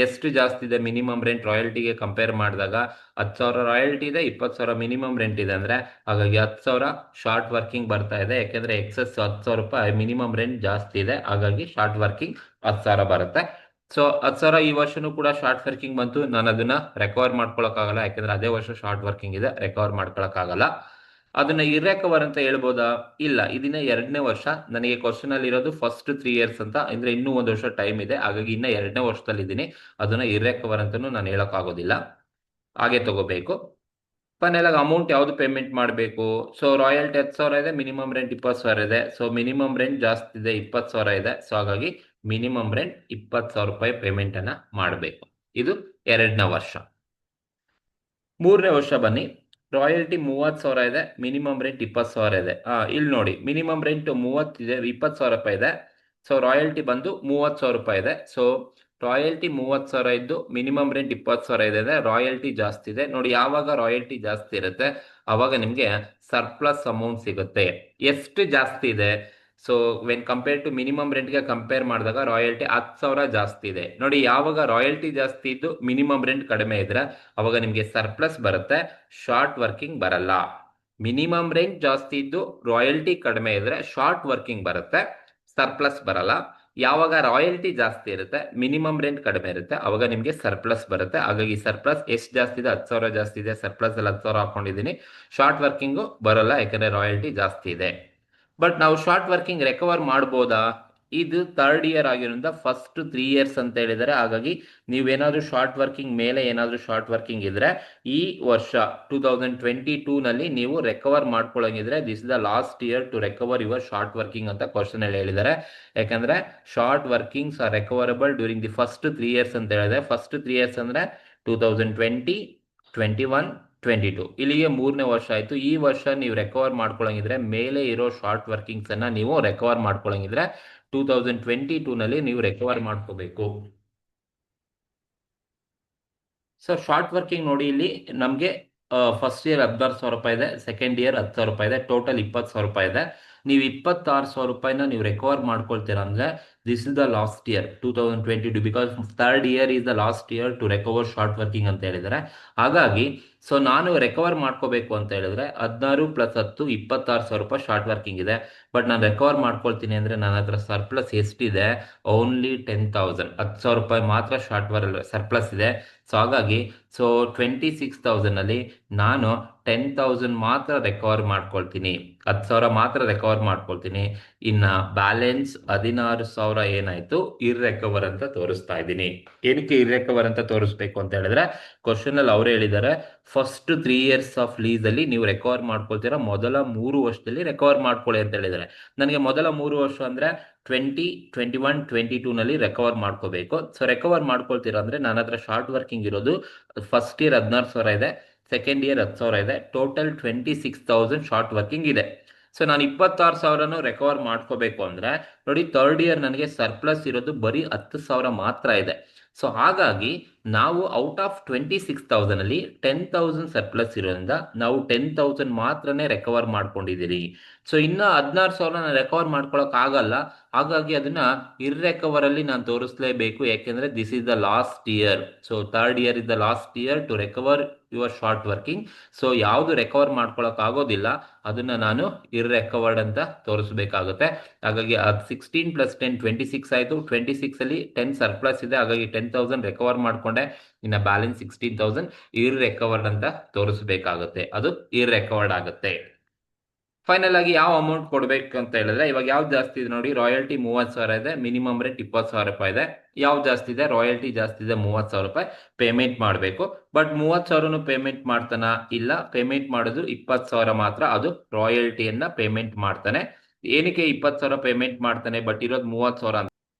ಎಷ್ಟು ಜಾಸ್ತಿ ಇದೆ ಮಿನಿಮಮ್ ರೆಂಟ್ ರಾಯಲ್ಟಿಗೆ ಕಂಪೇರ್ ಮಾಡಿದಾಗ? 10,000 ರಾಯಲ್ಟಿ ಇದೆ, 20,000 ಮಿನಿಮಮ್ ರೆಂಟ್ ಇದೆ. ಅಂದ್ರೆ ಹಾಗಾಗಿ 10,000 ಶಾರ್ಟ್ ವರ್ಕಿಂಗ್ ಬರ್ತಾ ಇದೆ, ಯಾಕೆಂದ್ರೆ ಎಕ್ಸಸ್ 10,000 ರೂಪಾಯಿ ಮಿನಿಮಮ್ ರೆಂಟ್ ಜಾಸ್ತಿ ಇದೆ, ಹಾಗಾಗಿ ಶಾರ್ಟ್ ವರ್ಕಿಂಗ್ 10,000 ಬರುತ್ತೆ. ಸೊ 10,000 ಈ ವರ್ಷನೂ ಕೂಡ ಶಾರ್ಟ್ ವರ್ಕಿಂಗ್ ಬಂತು, ನಾನು ಅದನ್ನ ರೆಕವರ್ ಮಾಡ್ಕೊಳಕ್ಕಾಗಲ್ಲ, ಯಾಕೆಂದ್ರೆ ಅದೇ ವರ್ಷ ಶಾರ್ಟ್ ವರ್ಕಿಂಗ್ ಇದೆ, ರೆಕವರ್ ಮಾಡ್ಕೊಳಕ್ಕಾಗಲ್ಲ. ಅದನ್ನ ಇರ್ರೆಕವರ್ ಅಂತ ಹೇಳ್ಬೋದಾ? ಇಲ್ಲ, ಇದನ್ನ 2ನೇ ವರ್ಷ. ನನಗೆ ಕ್ವಶನ್ ಅಲ್ಲಿ ಇರೋದು ಫಸ್ಟ್ 3 ಇಯರ್ಸ್ ಅಂತ, ಅಂದ್ರೆ ಇನ್ನೂ 1 ವರ್ಷ ಟೈಮ್ ಇದೆ, ಹಾಗಾಗಿ ಇನ್ನ 2ನೇ ವರ್ಷದಲ್ಲಿ ಇದ್ದೀನಿ. ಅದನ್ನ ಇರ್ರೆಕವರ್ ಅಂತಾನು ನಾನು ಹೇಳಕ್ ಆಗೋದಿಲ್ಲ, ಹಾಗೆ ತಗೋಬೇಕು. ಫೈನಲ್ ಅಮೌಂಟ್ ಯಾವ್ದು ಪೇಮೆಂಟ್ ಮಾಡಬೇಕು? ಸೊ ರಾಯಲ್ಟಿ 10,000 ಇದೆ, ಮಿನಿಮಮ್ ರೆಂಟ್ 20,000 ಇದೆ. ಸೊ ಮಿನಿಮಮ್ ರೆಂಟ್ ಜಾಸ್ತಿ ಇದೆ, 20,000 ಇದೆ. ಸೊ ಹಾಗಾಗಿ ಮಿನಿಮಮ್ ರೆಂಟ್ 20,000 ರೂಪಾಯಿ ಪೇಮೆಂಟ್ ಅನ್ನ ಮಾಡಬೇಕು. ಇದು 2ನೇ ವರ್ಷ. 3ನೇ ವರ್ಷ ಬನ್ನಿ, ರಾಯಲ್ಟಿ 30,000 ಇದೆ, ಮಿನಿಮಮ್ ರೆಂಟ್ 20,000 ಇದೆ. ಇಲ್ಲಿ ನೋಡಿ, ಮಿನಿಮಮ್ ರೆಂಟ್ 30 ಇದೆ, 20,000 ರೂಪಾಯಿ ಇದೆ. ಸೊ ರಾಯಲ್ಟಿ ಬಂದು 30,000 ರೂಪಾಯಿ ಇದೆ. ಸೊ ರಾಯಲ್ಟಿ 30,000 ಇದ್ದು ಮಿನಿಮಮ್ ರೆಂಟ್ 20,000 ಇದೆ, ರಾಯಲ್ಟಿ ಜಾಸ್ತಿ ಇದೆ. ನೋಡಿ, ಯಾವಾಗ ರಾಯಲ್ಟಿ ಜಾಸ್ತಿ ಇರುತ್ತೆ ಅವಾಗ ನಿಮ್ಗೆ ಸರ್ಪ್ಲಸ್ ಅಮೌಂಟ್ ಸಿಗುತ್ತೆ. ಎಷ್ಟು ಜಾಸ್ತಿ ಇದೆ? So when compare to minimum ರೆಂಟ್ಗೆ ಕಂಪೇರ್ ಮಾಡಿದಾಗ ರಾಯಲ್ಟಿ 10,000 ಜಾಸ್ತಿ ಇದೆ. ನೋಡಿ, ಯಾವಾಗ ರಾಯಲ್ಟಿ ಜಾಸ್ತಿ ಇದ್ದು ಮಿನಿಮಮ್ ರೆಂಟ್ ಕಡಿಮೆ ಇದ್ರೆ ಅವಾಗ ನಿಮಗೆ ಸರ್ಪ್ಲಸ್ ಬರುತ್ತೆ, ಶಾರ್ಟ್ ವರ್ಕಿಂಗ್ ಬರಲ್ಲ. ಮಿನಿಮಮ್ ರೆಂಟ್ ಜಾಸ್ತಿ ಇದ್ದು ರಾಯಲ್ಟಿ ಕಡಿಮೆ ಇದ್ರೆ ಶಾರ್ಟ್ ವರ್ಕಿಂಗ್ ಬರುತ್ತೆ, ಸರ್ಪ್ಲಸ್ ಬರಲ್ಲ. ಯಾವಾಗ ರಾಯಲ್ಟಿ ಜಾಸ್ತಿ ಇರುತ್ತೆ, ಮಿನಿಮಮ್ ರೆಂಟ್ ಕಡಿಮೆ ಇರುತ್ತೆ, ಅವಾಗ ನಿಮಗೆ ಸರ್ಪ್ಲಸ್ ಬರುತ್ತೆ. ಹಾಗಾಗಿ ಸರ್ಪ್ಲಸ್ ಎಷ್ಟು ಜಾಸ್ತಿ ಇದೆ? 10,000 ಜಾಸ್ತಿ ಇದೆ, ಸರ್ಪ್ಲಸ್ ಅಲ್ಲಿ 10,000 ಹಾಕೊಂಡಿದ್ದೀನಿ. ಶಾರ್ಟ್ ವರ್ಕಿಂಗು ಬರಲ್ಲ, ಯಾಕಂದ್ರೆ ರಾಯಲ್ಟಿ ಜಾಸ್ತಿ ಇದೆ. ಬಟ್ ನಾವು ಶಾರ್ಟ್ ವರ್ಕಿಂಗ್ ರೆಕವರ್ ಮಾಡ್ಬೋದಾ? ಇದು 3rd ಇಯರ್ ಆಗಿರೋದ್ರಿಂದ ಫಸ್ಟ್ 3 ಇಯರ್ಸ್ ಅಂತ ಹೇಳಿದರೆ, ಹಾಗಾಗಿ ನೀವೇನಾದ್ರೂ ಶಾರ್ಟ್ ವರ್ಕಿಂಗ್ ಮೇಲೆ ಏನಾದ್ರೂ ಶಾರ್ಟ್ ವರ್ಕಿಂಗ್ ಇದ್ರೆ ಈ ವರ್ಷ 2022 ನಲ್ಲಿ ನೀವು ರೆಕವರ್ ಮಾಡ್ಕೊಳ್ಳಂಗಿದ್ರೆ this is the last year to recover your short working ಅಂತ ಕ್ವಶನ್ ಅಲ್ಲಿ ಹೇಳಿದ್ದಾರೆ. ಯಾಕಂದ್ರೆ short workings are recoverable during the first 3 years ಅಂತ ಹೇಳಿದೆ. ಫಸ್ಟ್ 3 ಇಯರ್ಸ್ ಅಂದ್ರೆ 2020, 21, 22, ಇಲ್ಲಿಗೆ 3ನೇ ವರ್ಷ ಆಯ್ತು. ಈ ವರ್ಷ ನೀವು ರೆಕವರ್ ಮಾಡ್ಕೊಳಂಗಿದ್ರೆ ಮೇಲೆ ಇರೋ ಶಾರ್ಟ್ ವರ್ಕಿಂಗ್ಸ್ ಅನ್ನ ನೀವು ರೆಕವರ್ ಮಾಡ್ಕೊಳಂಗಿದ್ರೆ 2022 ನಲ್ಲಿ ನೀವು ರೆಕವರ್ ಮಾಡ್ಕೋಬೇಕು. ಸೊ ಶಾರ್ಟ್ ವರ್ಕಿಂಗ್ ನೋಡಿ, ಇಲ್ಲಿ ನಮಗೆ ಫಸ್ಟ್ ಇಯರ್ 16,000 ರೂಪಾಯಿ ಇದೆ, ಸೆಕೆಂಡ್ ಇಯರ್ 10,000 ರೂಪಾಯಿ ಇದೆ, ಟೋಟಲ್ 20,000 ರೂಪಾಯಿ ಇದೆ. ನೀವು 26,000 ರೂಪಾಯಿನ ನೀವು ರೆಕವರ್ ಮಾಡ್ಕೊಳ್ತೀರಾ ಅಂದ್ರೆ this is the last year 2022, because 3rd year is the last year to recover short working ಅಂತ ಹೇಳಿದರೆ. ಹಾಗಾಗಿ ಸೊ ನಾನು ರೆಕವರ್ ಮಾಡ್ಕೋಬೇಕು ಅಂತ ಹೇಳಿದ್ರೆ 16 + 10 26,000 ರೂಪಾಯಿ ಶಾರ್ಟ್ ವರ್ಕಿಂಗ್ ಇದೆ. ಬಟ್ ನಾನು ರೆಕವರ್ ಮಾಡ್ಕೊಳ್ತೀನಿ ಅಂದ್ರೆ ನನ್ನ ಹತ್ರ ಸರ್ಪ್ಲಸ್ ಎಷ್ಟಿದೆ? ಓನ್ಲಿ 10,000, 10,000 ರೂಪಾಯಿ ಮಾತ್ರ ಸರ್ಪ್ಲಸ್ ಇದೆ. ಸೊ ಹಾಗಾಗಿ 26,000 ಅಲ್ಲಿ ನಾನು 10,000 ಮಾತ್ರ ರೆಕವರ್ ಮಾಡ್ಕೊಳ್ತೀನಿ, 10,000 ಮಾತ್ರ ರೆಕವರ್ ಮಾಡ್ಕೊಳ್ತೀನಿ. ಇನ್ನ ಬ್ಯಾಲೆನ್ಸ್ 16,000 ಏನಾಯ್ತು? ಇರ್ರೆಕವರ್ ಅಂತ ತೋರಿಸ್ತಾ ಇದ್ದೀನಿ. ಏನಕ್ಕೆ ಇರ್ರೆಕವರ್ ಅಂತ ತೋರಿಸ್ಬೇಕು ಅಂತ ಹೇಳಿದ್ರೆ, ಕ್ವಶನ್ ಅಲ್ಲಿ ಅವ್ರು ಹೇಳಿದ್ದಾರೆ ಫಸ್ಟ್ 3 ಇಯರ್ಸ್ ಆಫ್ ಲೀಸ್ ಅಲ್ಲಿ ನೀವು ರೆಕವರ್ ಮಾಡ್ಕೊಳ್ತೀರಾ, ಮೊದಲ 3 ವರ್ಷದಲ್ಲಿ ರೆಕವರ್ ಮಾಡ್ಕೊಳ್ಳಿ ಅಂತ ಹೇಳಿದ್ದಾರೆ. ನನಗೆ ಮೊದಲ 3 ವರ್ಷ ಅಂದ್ರೆ 20, 21, 22 ನಲ್ಲಿ ರೆಕವರ್ ಮಾಡ್ಕೋಬೇಕು. ಸೊ ರೆಕವರ್ ಮಾಡ್ಕೊಳ್ತೀರಾ ಅಂದ್ರೆ ನನ್ನ ಹತ್ರ ಶಾರ್ಟ್ ವರ್ಕಿಂಗ್ ಇರೋದು ಫಸ್ಟ್ ಇಯರ್ 16,000 ಇದೆ, ಸೆಕೆಂಡ್ ಇಯರ್ 10,000 ಇದೆ, ಟೋಟಲ್ 26,000 ಶಾರ್ಟ್ ವರ್ಕಿಂಗ್ ಇದೆ. ಸೊ ನಾನು 26,000 ರೆಕವರ್ ಮಾಡ್ಕೋಬೇಕು ಅಂದ್ರೆ ನೋಡಿ, 3rd ಇಯರ್ ನನಗೆ ಸರ್ಪ್ಲಸ್ ಇರೋದು ಬರೀ 10,000 ಮಾತ್ರ ಇದೆ. ಸೊ ಹಾಗಾಗಿ ನಾವು ಔಟ್ ಆಫ್ 26,000 ಅಲ್ಲಿ 10,000 ಸರ್ಪ್ಲಸ್ ಇರೋದ್ರಿಂದ ನಾವು 10,000 ಮಾತ್ರನೇ ರೆಕವರ್ ಮಾಡ್ಕೊಂಡಿದ್ದೀರಿ. ಸೊ ಇನ್ನ 16,000 ರೆಕವರ್ ಮಾಡ್ಕೊಳಕ್ ಆಗಲ್ಲ, ಹಾಗಾಗಿ ಅದನ್ನ ಇರ್ರೆಕವರ್ ಅಲ್ಲಿ ನಾನು ತೋರಿಸಲೇಬೇಕು, ಯಾಕೆಂದ್ರೆ this is the last year. So 3rd year is the last year to recover your short working. So ಯಾವುದು ರೆಕವರ್ ಮಾಡ್ಕೊಳಕ್ ಆಗೋದಿಲ್ಲ ಅದನ್ನ ನಾನು ಇರ್ರೆಕವರ್ಡ್ ಅಂತ ತೋರಿಸಬೇಕಾಗುತ್ತೆ. ಹಾಗಾಗಿ 16 + 10 26 ಆಯ್ತು. 26 ಅಲ್ಲಿ 10 ಸರ್ಪ್ಲಸ್ ಇದೆ, ಹಾಗಾಗಿ 10,000 ರೆಕವರ್ ಮಾಡ್ಕೊಂಡೆ. ಇನ್ನ ಬ್ಯಾಲೆನ್ಸ್ 16,000 ಇರ್ರೆಕವರ್ಡ್ ಅಂತ ತೋರಿಸಬೇಕಾಗುತ್ತೆ, ಅದು ಇರ್ರೆಕವರ್ಡ್ ಆಗುತ್ತೆ. ಫೈನಲ್ ಆಗಿ ಯಾವ ಅಮೌಂಟ್ ಕೊಡ್ಬೇಕು ಅಂತ ಹೇಳಿದ್ರೆ, ಇವಾಗ ಯಾವ್ದು ಜಾಸ್ತಿ ಇದೆ ನೋಡಿ, ರಾಯಲ್ಟಿ 30,000 ಇದೆ, ಮಿನಿಮಮ್ ರೇಟ್ 20,000 ರೂಪಾಯಿ ಇದೆ. ಯಾವ್ದು ಜಾಸ್ತಿ ಇದೆ? ರಾಯಲ್ಟಿ ಜಾಸ್ತಿ ಇದೆ, 30,000 ರೂಪಾಯಿ ಪೇಮೆಂಟ್ ಮಾಡಬೇಕು. ಬಟ್ 30,000 ಪೇಮೆಂಟ್ ಮಾಡ್ತಾನ? ಇಲ್ಲ, ಪೇಮೆಂಟ್ ಮಾಡೋದು 20,000 ಮಾತ್ರ, ಅದು ರಾಯಲ್ಟಿಯನ್ನ ಪೇಮೆಂಟ್ ಮಾಡ್ತಾನೆ. ಏನಕ್ಕೆ 20,000 ಪೇಮೆಂಟ್ ಮಾಡ್ತಾನೆ ಬಟ್ ಇರೋದು 30,000 ಅಂತ?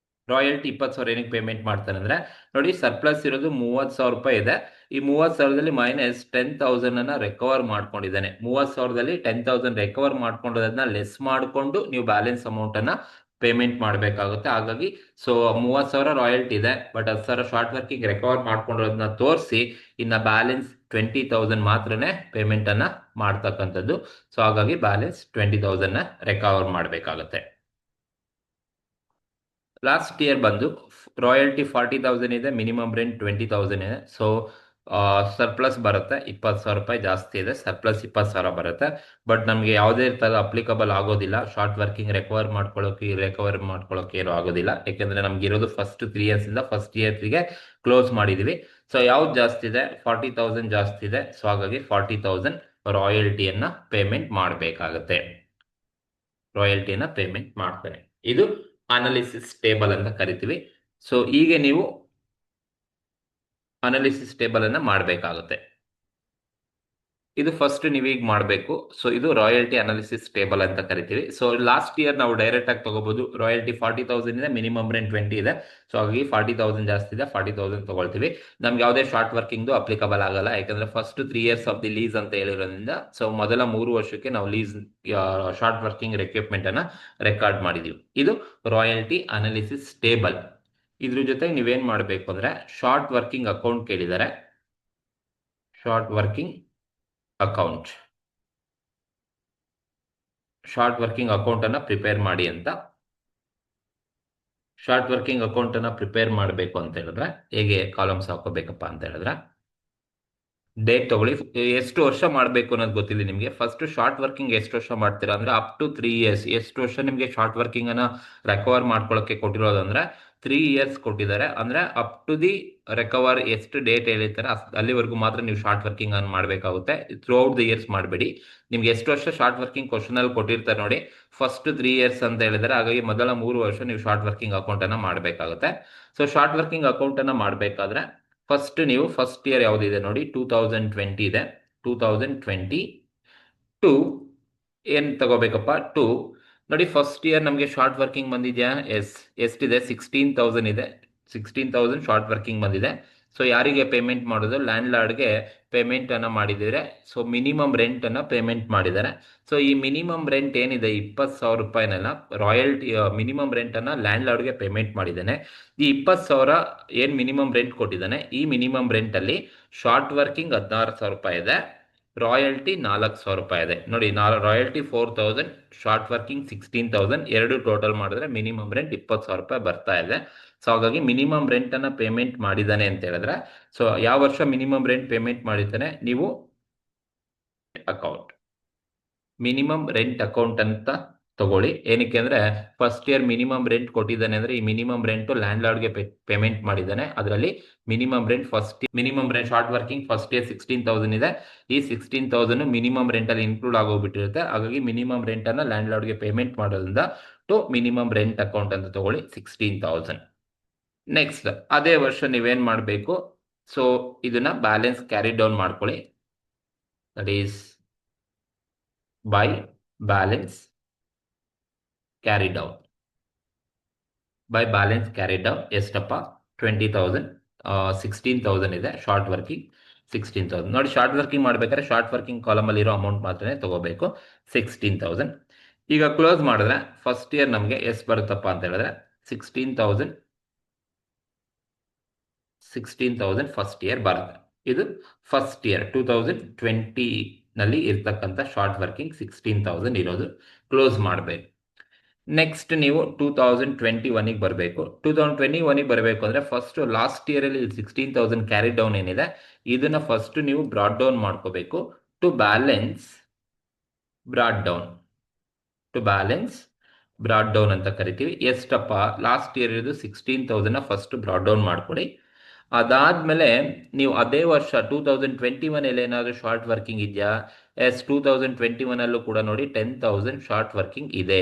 ರಾಯಲ್ಟಿ 20,000 ಏನಕ್ಕೆ ಪೇಮೆಂಟ್ ಮಾಡ್ತಾನೆ ಅಂದ್ರೆ ನೋಡಿ, ಸರ್ಪ್ಲಸ್ ಇರೋದು 30,000 ರೂಪಾಯಿ ಇದೆ. ಈ 30,000ದಲ್ಲಿ ಮೈನಸ್ 10,000 ಅನ್ನ ರೆಕವರ್ ಮಾಡ್ಕೊಂಡಿದ್ದಾನೆ. 30,000ದಲ್ಲಿ 10,000 ರೆಕವರ್ ಮಾಡ್ಕೊಂಡದನ್ನ ಲೆಸ್ ಮಾಡಿಕೊಂಡು ನೀವು ಬ್ಯಾಲೆನ್ಸ್ ಅಮೌಂಟ್ ಅನ್ನ ಪೇಮೆಂಟ್ ಮಾಡಬೇಕಾಗುತ್ತೆ. ಹಾಗಾಗಿ ಸೊ 30,000 ರಾಯಲ್ಟಿ ಇದೆ, ಬಟ್ 10,000 ಶಾರ್ಟ್ ವರ್ಕಿಂಗ್ ರಿಕವರ್ ಮಾಡ್ಕೊಂಡಿರೋದನ್ನ ತೋರಿಸಿ ಇನ್ನು ಬ್ಯಾಲೆನ್ಸ್ 20,000 ಮಾತ್ರನೇ ಪೇಮೆಂಟನ್ನು ಮಾಡ್ತಕ್ಕಂಥದ್ದು. ಸೊ ಹಾಗಾಗಿ ಬ್ಯಾಲೆನ್ಸ್ 20,000ನ ರಿಕವರ್ ಮಾಡಬೇಕಾಗುತ್ತೆ. ಲಾಸ್ಟ್ ಇಯರ್ ಬಂದು ರಾಯಲ್ಟಿ 40,000 ಇದೆ, ಮಿನಿಮಮ್ ರೆಂಟ್ 20,000 ಇದೆ. ಸೊ ಸರ್ಪ್ಲಸ್ ಬರುತ್ತೆ, 20,000 ರೂಪಾಯಿ ಜಾಸ್ತಿ ಇದೆ, ಸರ್ಪ್ಲಸ್ 20,000 ಬರುತ್ತೆ. ಬಟ್ ನಮಗೆ ಯಾವುದೇ ಥರ ಅಪ್ಲಿಕಬಲ್ ಆಗೋದಿಲ್ಲ. ಶಾರ್ಟ್ ವರ್ಕಿಂಗ್ ರಿಕವರ್ ಮಾಡ್ಕೊಳ್ಳೋಕೆ ಏನೂ ಆಗೋದಿಲ್ಲ, ಯಾಕೆಂದರೆ ನಮಗಿರೋದು ಫಸ್ಟ್ 3 ಇಯರ್ಸಿಂದ ಫಸ್ಟ್ ಇಯರ್ಸಿಗೆ ಕ್ಲೋಸ್ ಮಾಡಿದ್ದೀವಿ. ಸೊ ಯಾವ್ದು ಜಾಸ್ತಿ ಇದೆ? 40,000 ಜಾಸ್ತಿ ಇದೆ. ಸೊ ಹಾಗಾಗಿ 40,000 ರಾಯಲ್ಟಿಯನ್ನು ಪೇಮೆಂಟ್ ಮಾಡಬೇಕಾಗುತ್ತೆ. ರಾಯಲ್ಟಿಯನ್ನು ಪೇಮೆಂಟ್ ಮಾಡ್ತಾನೆ. ಇದು ಅನಾಲಿಸಿಸ್ ಟೇಬಲ್ ಅಂತ ಕರಿತೀವಿ. ಸೊ ಹೀಗೆ ನೀವು ಅನಾಲಿಸಿಸ್ ಟೇಬಲ್ ಅನ್ನ ಮಾಡಬೇಕಾಗುತ್ತೆ. ಇದು ಫಸ್ಟ್ ನೀವೀಗ ಮಾಡಬೇಕು. ಸೊ ಇದು ರಾಯಲ್ಟಿ ಅನಾಲಿಸಿಸ್ ಟೇಬಲ್ ಅಂತ ಕರಿತೀವಿ. ಸೊ ಲಾಸ್ಟ್ ಇಯರ್ ನಾವು ಡೈರೆಕ್ಟ್ ಆಗಿ ತಗೋಬಹುದು. ರಾಯಲ್ಟಿ 40,000 ಇದೆ, ಮಿನಿಮಮ್ ರೆಂಟ್ 20 ಇದೆ. ಸೊ ಹಾಗಾಗಿ 40,000 ಜಾಸ್ತಿ ಇದೆ, 40,000 ತಗೊಳ್ತೀವಿ. ನಮ್ಗೆ ಯಾವುದೇ ಶಾರ್ಟ್ ವರ್ಕಿಂಗ್ ಅಪ್ಲಿಕಬಲ್ ಆಗಲ್ಲ, ಯಾಕಂದ್ರೆ first 3 years of the lease ಅಂತ ಹೇಳಿರೋದ್ರಿಂದ. ಸೊ ಮೊದಲ 3 ವರ್ಷಕ್ಕೆ ನಾವು ಲೀಸ್ ಶಾರ್ಟ್ ವರ್ಕಿಂಗ್ ರಿಕ್ವಿಪ್ಮೆಂಟ್ ಅನ್ನ ರೆಕಾರ್ಡ್ ಮಾಡಿದೀವಿ. ಇದು ರಾಯಲ್ಟಿ ಅನಾಲಿಸಿಸ್ ಟೇಬಲ್. ಇದ್ರ ಜೊತೆ ನೀವೇನ್ ಮಾಡಬೇಕು ಅಂದ್ರೆ ಶಾರ್ಟ್ ವರ್ಕಿಂಗ್ ಅಕೌಂಟ್ ಕೇಳಿದ್ದಾರೆ. ಶಾರ್ಟ್ ವರ್ಕಿಂಗ್ ಅಕೌಂಟ್ ಅನ್ನ ಪ್ರಿಪೇರ್ ಮಾಡಿ ಅಂತ. ಶಾರ್ಟ್ ವರ್ಕಿಂಗ್ ಅಕೌಂಟ್ ಅನ್ನ ಪ್ರಿಪೇರ್ ಮಾಡಬೇಕು ಅಂತ ಹೇಳಿದ್ರೆ ಹೇಗೆ ಕಾಲಮ್ಸ್ ಹಾಕೋಬೇಕಪ್ಪ ಅಂತ ಹೇಳಿದ್ರೆ, ಡೇಟ್ ತಗೊಳ್ಳಿ. ಎಷ್ಟು ವರ್ಷ ಮಾಡಬೇಕು ಅನ್ನೋದು ಗೊತ್ತಿಲ್ಲ ನಿಮಗೆ. ಫಸ್ಟ್ ಶಾರ್ಟ್ ವರ್ಕಿಂಗ್ ಎಷ್ಟು ವರ್ಷ ಮಾಡ್ತೀರಾ ಅಂದ್ರೆ ಅಪ್ ಟು 3 ಇಯರ್ಸ್. ಎಷ್ಟು ವರ್ಷ ನಿಮಗೆ ಶಾರ್ಟ್ ವರ್ಕಿಂಗ್ ಅನ್ನ ರಿಕವರ್ ಮಾಡ್ಕೊಳ್ಳೋಕೆ ಕೊಟ್ಟಿರೋದು ಅಂದ್ರೆ 3 ಇಯರ್ಸ್ ಕೊಟ್ಟಿದ್ದಾರೆ. ಅಂದ್ರೆ ಅಪ್ ಟು ದಿ ರಿಕವರ್ ಎಷ್ಟು ಡೇಟ್ ಹೇಳಿರ್ತಾರೆ ಅಲ್ಲಿವರೆಗೂ ಮಾತ್ರ ನೀವು ಶಾರ್ಟ್ ವರ್ಕಿಂಗ್ ಅನ್ನು ಮಾಡಬೇಕಾಗುತ್ತೆ. ಥ್ರೂ ಔಟ್ ದಿ ಇಯರ್ಸ್ ಮಾಡಬೇಡಿ. ನಿಮ್ಗೆ ಎಷ್ಟು ವರ್ಷ ಶಾರ್ಟ್ ವರ್ಕಿಂಗ್ ಕ್ವಶನ್ ಅಲ್ಲಿ ಕೊಟ್ಟಿರ್ತಾರೆ ನೋಡಿ, ಫಸ್ಟ್ 3 ಇಯರ್ಸ್ ಅಂತ ಹೇಳಿದರೆ, ಹಾಗಾಗಿ ಮೊದಲ 3 ವರ್ಷ ನೀವು ಶಾರ್ಟ್ ವರ್ಕಿಂಗ್ ಅಕೌಂಟ್ ಅನ್ನ ಮಾಡಬೇಕಾಗುತ್ತೆ. ಸೊ ಶಾರ್ಟ್ ವರ್ಕಿಂಗ್ ಅಕೌಂಟ್ ಅನ್ನ ಮಾಡಬೇಕಾದ್ರೆ ಫಸ್ಟ್ ಇಯರ್ ಯಾವುದಿದೆ ನೋಡಿ, 2020 ಇದೆ. 2022 ಏನ್ ತಗೋಬೇಕಪ್ಪ? 2 ನೋಡಿ. ಫಸ್ಟ್ ಇಯರ್ ನಮಗೆ ಶಾರ್ಟ್ ವರ್ಕಿಂಗ್ ಬಂದಿದ್ಯಾ? ಎಷ್ಟಿದೆ? 16,000 ಇದೆ. 16,000 ಶಾರ್ಟ್ ವರ್ಕಿಂಗ್ ಬಂದಿದೆ. ಸೊ ಯಾರಿಗೆ ಪೇಮೆಂಟ್ ಮಾಡೋದು? ಲ್ಯಾಂಡ್ ಲಾರ್ಡ್ಗೆ ಪೇಮೆಂಟ್ ಅನ್ನ ಮಾಡಿದರೆ. ಸೊ ಮಿನಿಮಮ್ ರೆಂಟ್ ಅನ್ನ ಪೇಮೆಂಟ್ ಮಾಡಿದ್ದಾರೆ. ಸೊ ಈ ಮಿನಿಮಮ್ ರೆಂಟ್ ಏನಿದೆ 20,000 ರೂಪಾಯಿನೆಲ್ಲ ರಾಯಲ್ಟಿ ಮಿನಿಮಮ್ ರೆಂಟ್ ಅನ್ನ ಲ್ಯಾಂಡ್ ಲಾರ್ಡ್ಗೆ ಪೇಮೆಂಟ್ ಮಾಡಿದ್ದಾನೆ. ಈ 20,000 ಏನ್ ಮಿನಿಮಮ್ ರೆಂಟ್ ಕೊಟ್ಟಿದ್ದಾನೆ, ಈ ಮಿನಿಮಮ್ ರೆಂಟ್ ಅಲ್ಲಿ ಶಾರ್ಟ್ ವರ್ಕಿಂಗ್ 16,000 ರೂಪಾಯಿ ಇದೆ, ರಾಯಲ್ಟಿ 4,000 ರೂಪಾಯಿ ಇದೆ ನೋಡಿ. ರಾಯಲ್ಟಿ 4,000, ಶಾರ್ಟ್ ವರ್ಕಿಂಗ್ 16,000, ಎರಡು ಟೋಟಲ್ ಮಾಡಿದ್ರೆ ಮಿನಿಮಮ್ ರೆಂಟ್ 20,000 ರೂಪಾಯಿ ಬರ್ತಾ ಇದೆ. ಸೊ ಹಾಗಾಗಿ ಮಿನಿಮಮ್ ರೆಂಟ್ ಅನ್ನ ಪೇಮೆಂಟ್ ಮಾಡಿದ್ದಾನೆ ಅಂತ ಹೇಳಿದ್ರೆ, ಸೊ ಯಾವ ವರ್ಷ ಮಿನಿಮಮ್ ರೆಂಟ್ ಪೇಮೆಂಟ್ ಮಾಡಿದ್ದಾನೆ ನೀವು ಅಕೌಂಟ್ ಮಿನಿಮಮ್ ರೆಂಟ್ ಅಕೌಂಟ್ ಅಂತ ತಗೊಳ್ಳಿ. ಏನಕ್ಕೆ ಅಂದ್ರೆ ಫಸ್ಟ್ ಇಯರ್ ಮಿನಿಮಮ್ ರೆಂಟ್ ಕೊಟ್ಟಿದ್ದಾನೆ ಅಂದ್ರೆ ಈ ಮಿನಿಮಮ್ ರೆಂಟ್ ಲ್ಯಾಂಡ್ ಲಾರ್ಡ್ಗೆ ಪೇಮೆಂಟ್ ಮಾಡಿದ್ದಾನೆ. ಅದರಲ್ಲಿ minimum rent short working first year 16,000 ಇದೆ. ಈ 16,000 ಮಿನಿಮಮ್ ರೆಂಟ್ ಅಲ್ಲಿ ಇನ್ಕ್ಲೂಡ್ ಆಗೋಗ್ಬಿಟ್ಟಿರುತ್ತೆ. ಹಾಗಾಗಿ ಮಿನಿಮಮ್ ರೆಂಟ್ ಅನ್ನ ಲ್ಯಾಂಡ್ ಲಾರ್ಡ್ಗೆ ಪೇಮೆಂಟ್ ಮಾಡೋದ್ರಿಂದ ಟು ಮಿನಿಮಮ್ ರೆಂಟ್ ಅಕೌಂಟ್ ಅಂತ ತಗೊಳ್ಳಿ 16,000. ನೆಕ್ಸ್ಟ್ ಅದೇ ವರ್ಷ ನೀವೇನ್ ಮಾಡಬೇಕು? ಸೊ ಇದನ್ನ ಬ್ಯಾಲೆನ್ಸ್ ಕ್ಯಾರಿ ಡೌನ್ ಮಾಡ್ಕೊಳ್ಳಿ. That is by balance carry down. ಎಷ್ಟಪ್ಪ? 20,000. 16,000 ಇದೆ ಶಾರ್ಟ್ ವರ್ಕಿಂಗ್. 16,000 ನೋಡಿ. ಶಾರ್ಟ್ ವರ್ಕಿಂಗ್ ಮಾಡ್ಬೇಕಾದ್ರೆ ಶಾರ್ಟ್ ವರ್ಕಿಂಗ್ ಕಾಲಮ್ ಅಲ್ಲಿ ಇರೋ ಅಮೌಂಟ್ ಮಾತ್ರ ತಗೋಬೇಕು, 16,000. ಈಗ ಕ್ಲೋಸ್ ಮಾಡಿದ್ರೆ ಫಸ್ಟ್ ಇಯರ್ ನಮಗೆ ಎಷ್ಟು ಬರುತ್ತಪ್ಪ ಅಂತ ಹೇಳಿದ್ರೆ 16,000 ಫಸ್ಟ್ ಇಯರ್ ಬರುತ್ತೆ. ಇದು ಫಸ್ಟ್ ಇಯರ್ 2020 ನಲ್ಲಿ ಇರ್ತಕ್ಕಂಥ ಶಾರ್ಟ್ ವರ್ಕಿಂಗ್ 16,000 ಇರೋದು. ಕ್ಲೋಸ್ ಮಾಡಬೇಕು. ನೆಕ್ಸ್ಟ್ ನೀವು 2021 ಬರಬೇಕು. 2021 ಬರಬೇಕು ಅಂದ್ರೆ ಫಸ್ಟ್ ಲಾಸ್ಟ್ ಇಯರ್ ಅಲ್ಲಿ 16,000 ಕ್ಯಾರಿ ಡೌನ್ ಏನಿದೆ ಇದನ್ನ ಫಸ್ಟ್ ನೀವು ಬ್ರಾಡ್ ಡೌನ್ ಮಾಡ್ಕೋಬೇಕು ಟು ಬ್ಯಾಲೆನ್ಸ್ ಬ್ರಾಡ್ ಡೌನ್ ಅಂತ ಕರಿತೀವಿ. ಎಷ್ಟಪ್ಪ? ಲಾಸ್ಟ್ ಇಯರ್ ಇದು 16,000 ಫಸ್ಟ್ ಬ್ರಾಡ್ ಡೌನ್ ಮಾಡ್ಕೊಳ್ಳಿ. ಅದಾದ್ಮೇಲೆ ನೀವು ಅದೇ ವರ್ಷ 2021 ಅಲ್ಲಿ ಏನಾದರೂ ಶಾರ್ಟ್ ವರ್ಕಿಂಗ್ ಇದೆಯಾ? 2021 ಅಲ್ಲೂ ಕೂಡ ನೋಡಿ 10,000 ಶಾರ್ಟ್ ವರ್ಕಿಂಗ್ ಇದೆ.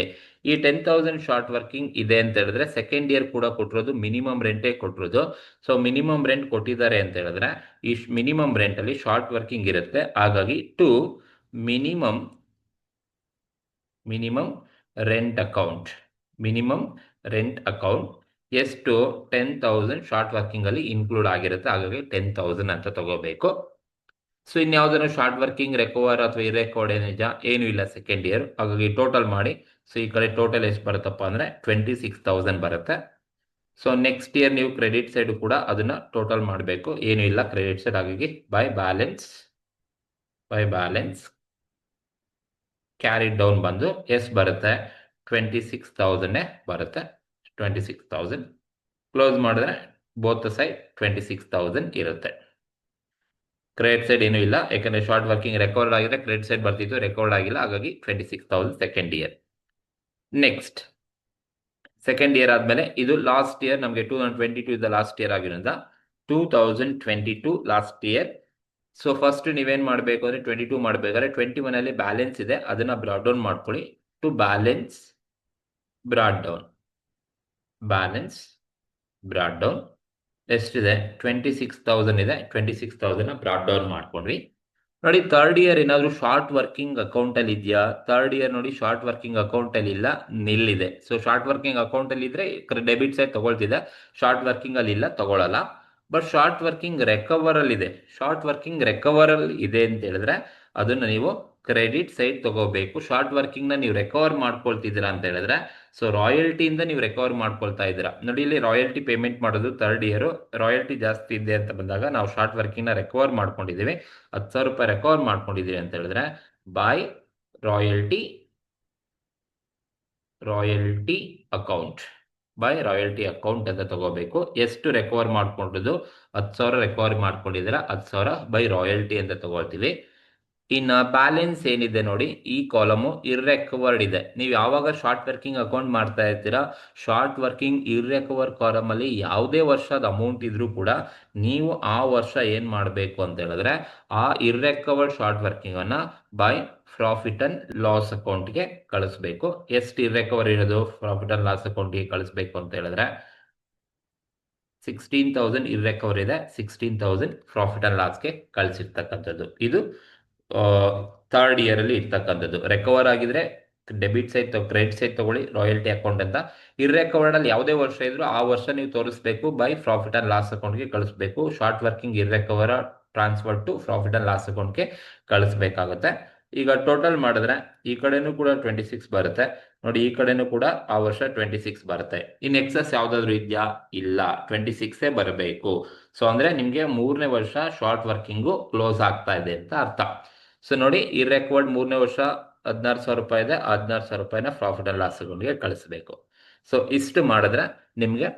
ಈ 10,000 ಶಾರ್ಟ್ ವರ್ಕಿಂಗ್ ಇದೆ ಅಂತ ಹೇಳಿದ್ರೆ ಸೆಕೆಂಡ್ ಇಯರ್ ಕೂಡ ಕೊಟ್ಟಿರೋದು ಮಿನಿಮಮ್ ರೆಂಟೇ ಕೊಟ್ಟಿರೋದು. ಸೊ ಮಿನಿಮಮ್ ರೆಂಟ್ ಕೊಟ್ಟಿದ್ದಾರೆ ಅಂತ ಹೇಳಿದ್ರೆ ಈ ಮಿನಿಮಮ್ ರೆಂಟ್ ಅಲ್ಲಿ ಶಾರ್ಟ್ ವರ್ಕಿಂಗ್ ಇರುತ್ತೆ. ಹಾಗಾಗಿ ಟು ಮಿನಿಮಮ್ ರೆಂಟ್ ಅಕೌಂಟ್ ಎಷ್ಟು? 10,000 ಶಾರ್ಟ್ ವರ್ಕಿಂಗ್ ಅಲ್ಲಿ ಇನ್ಕ್ಲೂಡ್ ಆಗಿರುತ್ತೆ. ಹಾಗಾಗಿ 10,000 ಅಂತ ತಗೋಬೇಕು. ಸೊ ಇನ್ಯಾವುದನ್ನು ಶಾರ್ಟ್ ವರ್ಕಿಂಗ್ ರೆಕವರ್ ಅಥವಾ ಇರೆಕವರ್ಡ್ ನಿಜ ಏನು ಇಲ್ಲ ಸೆಕೆಂಡ್ ಇಯರ್. ಹಾಗಾಗಿ ಟೋಟಲ್ ಮಾಡಿ ಸೊ ಈ ಕಡೆ ಟೋಟಲ್ ಎಷ್ಟು ಬರುತ್ತಪ್ಪ ಅಂದರೆ 26,000 ಬರುತ್ತೆ. ಸೊ ನೆಕ್ಸ್ಟ್ ಇಯರ್ ನೀವು ಕ್ರೆಡಿಟ್ ಸೈಡ್ ಕೂಡ ಅದನ್ನ ಟೋಟಲ್ ಮಾಡಬೇಕು, ಏನು ಇಲ್ಲ ಕ್ರೆಡಿಟ್ ಸೈಡ್. ಹಾಗಾಗಿ ಬೈ ಬ್ಯಾಲೆನ್ಸ್ ಕ್ಯಾರಿ ಡೌನ್ ಬಂದು ಎಷ್ಟು ಬರುತ್ತೆ, 26,000 ಬರುತ್ತೆ. 26,000 ಕ್ಲೋಸ್ ಮಾಡಿದ್ರೆ ಬೋತ್ ಸೈಡ್ 26,000 ಇರುತ್ತೆ. ಕ್ರೆಡಿಟ್ ಸೈಡ್ ಏನೂ ಇಲ್ಲ, ಯಾಕಂದ್ರೆ ಶಾರ್ಟ್ ವರ್ಕಿಂಗ್ ರೆಕಾರ್ಡ್ ಆಗಿದ್ರೆ ಕ್ರೆಡಿಟ್ ಸೈಡ್ ಬರ್ತಿತ್ತು, ರೆಕಾರ್ಡ್ ಆಗಿಲ್ಲ, ಹಾಗಾಗಿ 26,000 second year. Next second year ಆದಮೇಲೆ ಇದು ಲಾಸ್ಟ್ ಇಯರ್, ನಮಗೆ 2022 ಇದ್ದ ಲಾಸ್ಟ್ ಇಯರ್ ಆಗಿರೋದ್ರಿಂದ 2022 ಲಾಸ್ಟ್ ಇಯರ್. ಸೊ ಫಸ್ಟ್ ನೀವೇನು ಮಾಡಬೇಕು ಅಂದರೆ 22 ಮಾಡಬೇಕಾದ್ರೆ 21 ಅಲ್ಲಿ ಬ್ಯಾಲೆನ್ಸ್ ಇದೆ, ಅದನ್ನು ಬ್ರಾಡ್ ಡೌನ್ ಮಾಡ್ಕೊಳ್ಳಿ. ಟು ಬ್ಯಾಲೆನ್ಸ್ ಬ್ರಾಡ್ ಡೌನ್ ಎಷ್ಟಿದೆ, 26,000 ಇದೆ. 26,000 ಬ್ರಾಡ್ ಡೌನ್ ಮಾಡ್ಕೊಂಡ್ವಿ. ನೋಡಿ ಥರ್ಡ್ ಇಯರ್ ಏನಾದರೂ ಶಾರ್ಟ್ ವರ್ಕಿಂಗ್ ಅಕೌಂಟಲ್ಲಿ ಇದೆಯಾ, ಥರ್ಡ್ ಇಯರ್ ನೋಡಿ ಶಾರ್ಟ್ ವರ್ಕಿಂಗ್ ಅಕೌಂಟಲ್ಲಿ ಇಲ್ಲ, ನಿಲ್ಲಿದೆ. ಸೊ ಶಾರ್ಟ್ ವರ್ಕಿಂಗ್ ಅಕೌಂಟಲ್ಲಿ ಇದ್ರೆ ಡೆಬಿಟ್ ಸೈಡ್ ತಗೊಳ್ತಿದೆ, ಶಾರ್ಟ್ ವರ್ಕಿಂಗ್ ಅಲ್ಲಿ ಇಲ್ಲ, ತಗೊಳ್ಳಲ್ಲ. ಬಟ್ ಶಾರ್ಟ್ ವರ್ಕಿಂಗ್ ರಿಕವರಲ್ಲಿ ಇದೆ ಅಂತ ಹೇಳಿದ್ರೆ ಅದನ್ನು ನೀವು ಕ್ರೆಡಿಟ್ ಸೈಡ್ ತಗೋಬೇಕು. ಶಾರ್ಟ್ ವರ್ಕಿಂಗ್ನ ನೀವು ರಿಕವರ್ ಮಾಡ್ಕೊಳ್ತಿದ್ದೀರಾ ಅಂತ ಹೇಳಿದ್ರೆ, ಸೊ ರಾಯಲ್ಟಿಯಿಂದ ನೀವು ರಿಕವರ್ ಮಾಡ್ಕೊಳ್ತಾ ಇದ್ದೀರಾ. ನೋಡಿ ಇಲ್ಲಿ ರಾಯಲ್ಟಿ ಪೇಮೆಂಟ್ ಮಾಡೋದು ಥರ್ಡ್ ಇಯರ್, ರಾಯಲ್ಟಿ ಜಾಸ್ತಿ ಇದೆ ಅಂತ ಬಂದಾಗ ನಾವು ಶಾರ್ಟ್ ವರ್ಕಿಂಗ್ನ ರಿಕವರ್ ಮಾಡ್ಕೊಂಡಿದ್ದೀವಿ, 10,000 ರೂಪಾಯಿ ರಿಕವರ್ ಮಾಡ್ಕೊಂಡಿದ್ದೀವಿ ಅಂತ ಹೇಳಿದ್ರೆ ಬೈ ರಾಯಲ್ಟಿ ಅಕೌಂಟ್ ಅಂತ ತಗೋಬೇಕು. ಎಷ್ಟು ರಿಕವರ್ ಮಾಡ್ಕೊಂಡಿದ್ದು, 10,000 ರಿಕವರ್ ಮಾಡ್ಕೊಂಡಿದ್ದೀರಾ, 10,000 ಬೈ ರಾಯಲ್ಟಿ ಅಂತ ತಗೊಳ್ತೀವಿ. ಇನ್ನು ಬ್ಯಾಲೆನ್ಸ್ ಏನಿದೆ ನೋಡಿ, ಈ ಕಾಲಮು ಇರ್ರೆಕವರ್ಡ್ ಇದೆ. ನೀವು ಯಾವಾಗ ಶಾರ್ಟ್ ವರ್ಕಿಂಗ್ ಅಕೌಂಟ್ ಮಾಡ್ತಾ ಇರ್ತೀರಾ, ಶಾರ್ಟ್ ವರ್ಕಿಂಗ್ ಇರ್ರೆಕವರ್ ಕಾಲಮಲ್ಲಿ ಯಾವುದೇ ವರ್ಷದ ಅಮೌಂಟ್ ಇದ್ರೂ ಕೂಡ ನೀವು ಆ ವರ್ಷ ಏನು ಮಾಡಬೇಕು ಅಂತ ಹೇಳಿದ್ರೆ ಆ ಇರ್ರೆಕವರ್ಡ್ ಶಾರ್ಟ್ ವರ್ಕಿಂಗನ್ನು ಬೈ ಪ್ರಾಫಿಟ್ ಅಂಡ್ ಲಾಸ್ ಅಕೌಂಟ್ಗೆ ಕಳಿಸ್ಬೇಕು. ಎಷ್ಟು ಇರ್ರೆಕವರ್ ಇರೋದು ಪ್ರಾಫಿಟ್ ಅಂಡ್ ಲಾಸ್ ಅಕೌಂಟ್ಗೆ ಕಳಿಸ್ಬೇಕು ಅಂತ ಹೇಳಿದ್ರೆ 16,000 ಇರ್ರೆಕವರ್ ಇದೆ, 16,000 ಪ್ರಾಫಿಟ್ ಅಂಡ್ ಲಾಸ್ಗೆ ಕಳಿಸಿರ್ತಕ್ಕಂಥದ್ದು. ಇದು ಥರ್ಡ್ ಇಯರ್ ಅಲ್ಲಿ ಇರ್ತಕ್ಕಂಥದ್ದು. ರಿಕವರ್ ಆಗಿದ್ರೆ ಡೆಬಿಟ್ ಸೈಡ್ ಕ್ರೆಡಿಟ್ ಸೈಡ್ ತಗೊಳ್ಳಿ, ರಾಯಲ್ಟಿ ಅಕೌಂಟ್ ಅಂತ. ಇರ್ರೆಕವರ್ಡ್ ಅಲ್ಲಿ ಯಾವುದೇ ವರ್ಷ ಇದ್ರೂ ಆ ವರ್ಷ ನೀವು ತೋರಿಸ್ಬೇಕು, ಬೈ ಪ್ರಾಫಿಟ್ ಅಂಡ್ ಲಾಸ್ ಅಕೌಂಟ್ಗೆ ಕಳಿಸ್ಬೇಕು. Short working irrecover transfer to profit and loss ಅಕೌಂಟ್ಗೆ ಕಳಿಸ್ಬೇಕಾಗುತ್ತೆ. ಈಗ ಟೋಟಲ್ ಮಾಡಿದ್ರೆ ಈ ಕಡೆನೂ ಕೂಡ 26 ಬರುತ್ತೆ ನೋಡಿ, ಈ ಕಡೆನೂ ಕೂಡ ಆ ವರ್ಷ 26 ಬರುತ್ತೆ. ಇನ್ ಎಕ್ಸಸ್ ಯಾವ್ದಾದ್ರು ಇದೆಯಾ, ಇಲ್ಲ, 26 ಬರಬೇಕು. ಸೊ ಅಂದ್ರೆ ನಿಮ್ಗೆ 3ನೇ ವರ್ಷ ಶಾರ್ಟ್ ವರ್ಕಿಂಗು ಕ್ಲೋಸ್ ಆಗ್ತಾ ಇದೆ ಅಂತ ಅರ್ಥ. ಸೊ ನೋಡಿ, ಈ ರೆಕಾರ್ಡ್ 3ನೇ ವರ್ಷ 16,000 ರೂಪಾಯಿ ಇದೆ, 16,000 ರೂಪಾಯಿನ ಪ್ರಾಫಿಟ್ ಅಂಡ್ ಲಾಸ್ ಅಕೌಂಟ್ಗೆ ಕಳಿಸ್ಬೇಕು. ಸೊ ಇಷ್ಟು ಮಾಡಿದ್ರೆ ನಿಮಗೆ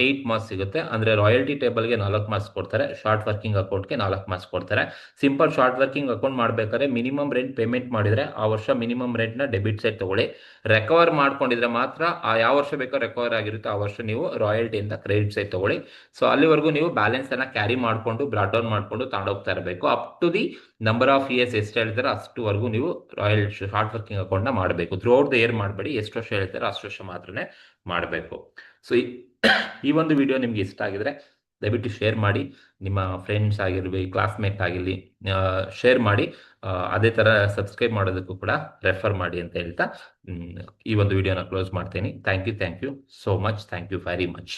8 ಮಾರ್ಕ್ಸ್ ಸಿಗುತ್ತೆ. ಅಂದರೆ ರಾಯಲ್ಟಿ ಟೇಬಲ್ಗೆ 4 ಮಾರ್ಕ್ಸ್ ಕೊಡ್ತಾರೆ, ಶಾರ್ಟ್ ವರ್ಕಿಂಗ್ ಅಕೌಂಟ್ಗೆ 4 ಮಾರ್ಕ್ಸ್ ಕೊಡ್ತಾರೆ. ಸಿಂಪಲ್ ಶಾರ್ಟ್ ವರ್ಕಿಂಗ್ ಅಕೌಂಟ್ ಮಾಡಬೇಕಾದ್ರೆ ಮಿನಿಮಮ್ ರೆಂಟ್ ಪೇಮೆಂಟ್ ಮಾಡಿದರೆ ಆ ವರ್ಷ ಮಿನಿಮಮ್ ರೆಂಟ್ನ ಡೆಬಿಟ್ ಸೈಡ್ ತಗೊಳ್ಳಿ. ರೆಕವರ್ ಮಾಡ್ಕೊಂಡಿದ್ರೆ ಮಾತ್ರ ಆ ಯಾವ ವರ್ಷ ಬೇಕೋ ರೆಕವರ್ ಆಗಿರುತ್ತೆ ಆ ವರ್ಷ ನೀವು ರಾಯಲ್ಟಿಯಿಂದ ಕ್ರೆಡಿಟ್ ಸೈಡ್ ತಗೊಳ್ಳಿ. ಸೊ ಅಲ್ಲಿವರೆಗೂ ನೀವು ಬ್ಯಾಲೆನ್ಸನ್ನು ಕ್ಯಾರಿ ಮಾಡಿಕೊಂಡು ಬ್ರಾಡ್ ಡೌನ್ ಮಾಡಿಕೊಂಡು ತಗೊಂಡೋಗ್ತಾ ಇರಬೇಕು. Up to the number of years ಎಷ್ಟು ಹೇಳ್ತಾರೆ ಅಷ್ಟುವರೆಗೂ ನೀವು ಶಾರ್ಟ್ ವರ್ಕಿಂಗ್ ಅಕೌಂಟ್ನ ಮಾಡಬೇಕು. ಥ್ರೂ ಔಟ್ ದ ಇಯರ್ ಮಾಡಬೇಡಿ, ಎಷ್ಟು ವರ್ಷ ಹೇಳ್ತಾರೆ ಅಷ್ಟು ವರ್ಷ ಮಾತ್ರನೇ ಮಾಡಬೇಕು. ಸೊ ಈ ಒಂದು ವಿಡಿಯೋ ನಿಮ್ಗೆ ಇಷ್ಟ ಆಗಿದ್ರೆ ದಯವಿಟ್ಟು ಶೇರ್ ಮಾಡಿ, ನಿಮ್ಮ ಫ್ರೆಂಡ್ಸ್ ಆಗಿರಲಿ, ಕ್ಲಾಸ್ಮೇಟ್ ಆಗಿರಲಿ ಶೇರ್ ಮಾಡಿ. ಅದೇ ಥರ ಸಬ್ಸ್ಕ್ರೈಬ್ ಮಾಡೋದಕ್ಕೂ ಕೂಡ ರೆಫರ್ ಮಾಡಿ ಅಂತ ಹೇಳ್ತಾ ಈ ಒಂದು ವಿಡಿಯೋನ ಕ್ಲೋಸ್ ಮಾಡ್ತೀನಿ. Thank you so much, thank you very much.